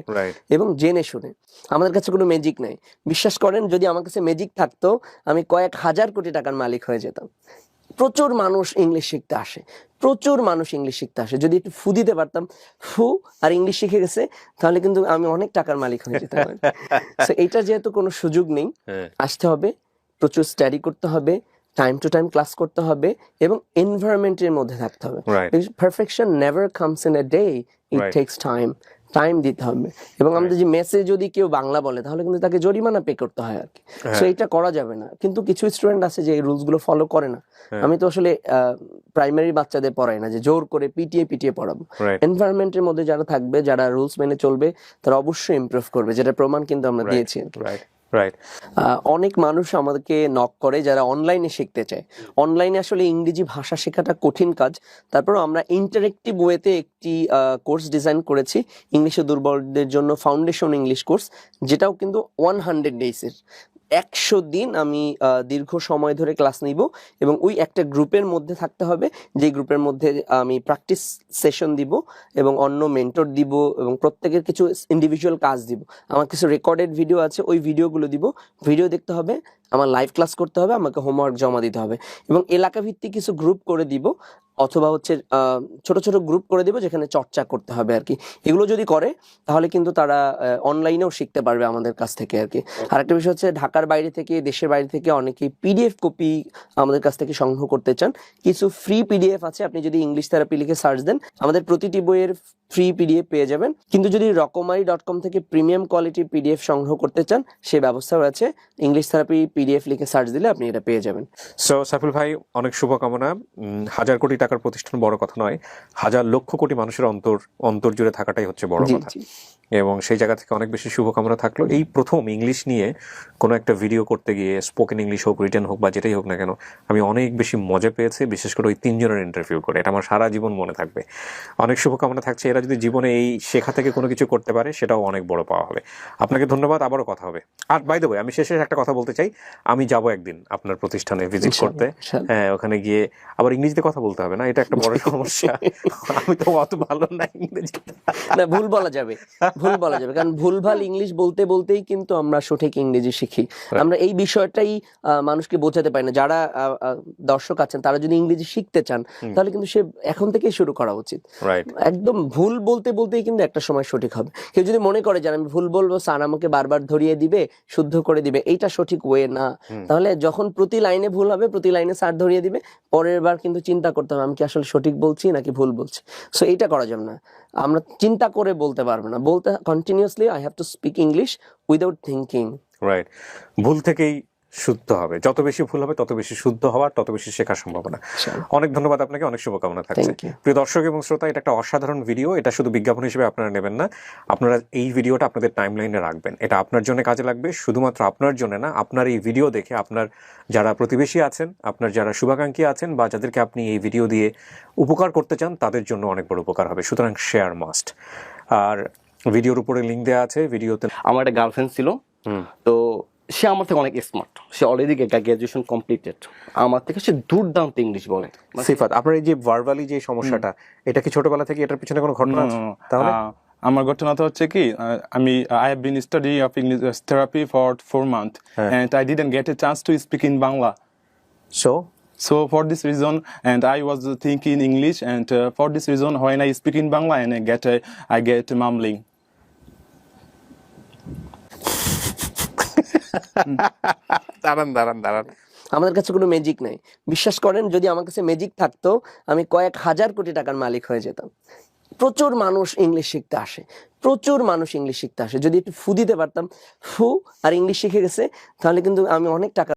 এবং জেনে শুনে। আমাদের কাছে কোনো ম্যাজিক নাই, বিশ্বাস করেন। যদি আমার কাছে ম্যাজিক থাকতো, আমি কয়েক হাজার কোটি টাকার মালিক হয়ে যেতাম। প্রচুর মানুষ ইংলিশ শিখতে আসে, প্রচুর মানুষ ইংলিশ শিখতে আসে। যদি একটু ফু দিতে পারতাম, ফু, আর ইংলিশ শিখে গেছে, তাহলে কিন্তু আমি অনেক টাকার মালিক হয়ে যেতাম। সো এটা যেহেতু কোনো সুযোগ নেই, আসতে হবে, প্রচুর স্টাডি করতে হবে, টাইম টু টাইম ক্লাস করতে হবে, এবং এনভায়রনমেন্টের মধ্যে থাকতে হবে। Perfection never comes in a day, it tax time দিতে হবে। এবং আমাদের যে মেসে যদি কেউ বাংলা বলে, তাহলে কিন্তু তাকে জরিমানা পে করতে হয় আর কি। সো এটা করা যাবে না। কিন্তু কিছু স্টুডেন্ট আছে যে এই রুলস গুলো ফলো করে না। আমি তো আসলে প্রাইমারি বাচ্চাদের পড়াই না যে জোর করে পিটিয়ে পড়াবো। এনভায়রনমেন্টের মধ্যে যারা থাকবে, যারা রুলস মেনে চলবে, তারা অবশ্যই ইমপ্রুভ করবে, যেটা প্রমাণ কিন্তু আমরা দিয়েছি। অনেক মানুষ আমাদেরকে নক করে যারা অনলাইনে শিখতে চায়। অনলাইনে আসলে ইংরেজি ভাষা শেখাটা কঠিন কাজ, তারপর আমরা ইন্টারেক্টিভ ওয়েতে একটি কোর্স ডিজাইন করেছি ইংলিশে দুর্বলদের জন্য, ফাউন্ডেশন ইংলিশ কোর্স, যেটাও কিন্তু 100 ডেজের। 100 দিন আমি দীর্ঘ সময় ধরে ক্লাস নিব, এবং ওই একটা গ্রুপের মধ্যে থাকতে হবে, যে গ্রুপের মধ্যে আমি প্র্যাকটিস সেশন দিব, এবং অন্য মেন্টর দিব, এবং প্রত্যেকের কিছু ইন্ডিভিজুয়াল কাজ দিব। আমার কিছু রেকর্ডেড ভিডিও আছে, ওই ভিডিওগুলো দিব, ভিডিও দেখতে হবে, আমার লাইভ ক্লাস করতে হবে, আমাকে হোমওয়ার্ক জমা দিতে হবে, এবং এলাকা ভিত্তিক কিছু গ্রুপ করে দিব, অথবা হচ্ছে ছোট ছোট গ্রুপ করে দিব, যেখানে চর্চা করতে হবে আর কি। এগুলো যদি করে, তাহলে কিন্তু তারা অনলাইনেও শিখতে পারবে আমাদের কাছ থেকে আর কি। আরেকটা বিষয় হচ্ছে, ঢাকার বাইরে থেকে, দেশের বাইরে থেকে অনেকেই পিডিএফ কপি আমাদের কাছ থেকে সংগ্রহ করতে চান। কিছু ফ্রি পিডিএফ আছে, আপনি যদি ইংলিশ থেরাপি লিখে সার্চ দেন, আমাদের প্রতিটি বইয়ের ফ্রি পিডিএফ পেয়ে যাবেন। কিন্তু যদি রকমারি.com থেকে প্রিমিয়াম কোয়ালিটির পিডিএফ সংগ্রহ করতে চান, সে ব্যবস্থাও আছে। ইংলিশ থেরাপি পিডিএফ লিখে সার্চ দিলে আপনি এটা পেয়ে যাবেন। সো সাইফুল ভাই, অনেক শুভকামনা। 1000 কোটি টাকার প্রতিষ্ঠান বড় কথা নয়, 1000 লক্ষ কোটি মানুষের অন্তর জুড়ে থাকাটাই হচ্ছে বড় কথা। এবং সেই জায়গা থেকে অনেক বেশি শুভকামনা থাকলো। এই প্রথম ইংলিশ নিয়ে কোনো একটা ভিডিও করতে গিয়ে, স্পোকেন ইংলিশ হোক, রিটেন হোক বা যেটাই হোক না কেন, আমি অনেক বেশি মজা পেয়েছি, বিশেষ করে ওই 3 জনের ইন্টারভিউ করে। এটা আমার সারা জীবন মনে থাকবে। অনেক শুভকামনা থাকছে। এরা যদি জীবনে এই শেখা থেকে কোনো কিছু করতে পারে সেটাও অনেক বড় পাওয়া হবে। আপনাকে ধন্যবাদ, আবারও কথা হবে। আর বাই দ্য ওয়ে, আমি শেষে একটা কথা বলতে চাই, আমি যাব একদিন আপনার প্রতিষ্ঠানে ভিজিট করতে। হ্যাঁ, ওখানে গিয়ে আবার ইংরেজিতে কথা বলতে হবে না, এটা একটা বড় সমস্যা। আমি তো অত ভালো না ইংরেজি। না, ভুল বলা যাবে, ভুল বলা যাবে, কারণ ভুলভাল ইংলিশ বলতে বলতেই কিন্তু আমরা সঠিক ইংরেজি শিখি। আমরা এই বিষয়টাই মানুষকে বোঝাতে পারি না। যারা দর্শক আছেন তারা যদি ইংরেজি শিখতে চান তাহলে কিন্তু সে এখন থেকেই শুরু করা উচিত। একদম ভুল বলতে বলতেই কিন্তু একটা সময় সঠিক হবে। কেউ যদি মনে করে যে আমি ভুল বলবো, স্যার আমাকে বারবার ধরিয়ে দিবে, শুদ্ধ করে দিবে, এইটা সঠিক ওয়ে না। তাহলে যখন প্রতি লাইনে ভুল হবে, প্রতি লাইনে স্যার ধরিয়ে দিবে, পরের বার কিন্তু চিন্তা করতে হবে আমি কি আসলে সঠিক বলছি নাকি ভুল বলছি। সো এইটা করা যাবে না। আমরা চিন্তা করে বলতে পারবো না, বলতে continuously I have to speak English without thinking. Right, ভুল থেকেই শুদ্ধ হবে। যত বেশি ভুল হবে তত বেশি শুদ্ধ হওয়ার, তত বেশি শেখার সম্ভাবনা। অনেক ধন্যবাদ আপনাকে, অনেক শুভকামনা থাকছে। প্রিয় দর্শক এবং শ্রোতা, এটা একটা অসাধারণ ভিডিও। এটা শুধু বিজ্ঞাপন হিসেবে আপনারা নেবেন না, আপনারা এই ভিডিওটা আপনাদের টাইমলাইনে রাখবেন। এটা আপনার জন্য কাজে লাগবে, শুধুমাত্র আপনার জন্য না, আপনার এই ভিডিও দেখে আপনার যারা প্রতিবেশী আছেন, আপনার যারা শুভাকাঙ্ক্ষী আছেন বা যাদেরকে আপনি এই ভিডিও দিয়ে উপকার করতে চান, তাদের জন্য অনেক বড় উপকার হবে। সুতরাং শেয়ার মাস্ট। আর ভিডিওর উপরে লিঙ্ক দেওয়া আছে। ভিডিওতে আমার একটা গার্লফ্রেন্ড ছিল, তো সে আমার থেকে অনেক স্মার্ট। সে অলরেডি গ্র্যাজুয়েশন কমপ্লিটেড। আমার থেকে সে দুর্দান্ত ইংলিশ বলে। সিফাত, আপনার এই যে ভার্বালি যে সমস্যাটা, এটা কি ছোটবেলা থেকে এটার পিছনে কোনো ঘটনা আছে? তাহলে আমার ঘটনাটা হচ্ছে কি, I have been studying of English therapy for 4 months and I didn't get a chance to speak in Bangla. So for this reason, and I was thinking English, and for this reason, when I speak in Bangla and I get mumbling. দাঁড়ান। আমাদের কাছে কোনো magic নাই। বিশ্বাস করেন, যদি আমার কাছে ম্যাজিক থাকতো আমি কয়েক হাজার কোটি টাকার মালিক হয়ে যেতাম। প্রচুর মানুষ ইংলিশ শিখতে আসে, প্রচুর মানুষ ইংলিশ শিখতে আসে। যদি একটু ফু দিতে পারতাম, ফু আর ইংলিশ শিখে গেছে, তাহলে কিন্তু আমি অনেক টাকা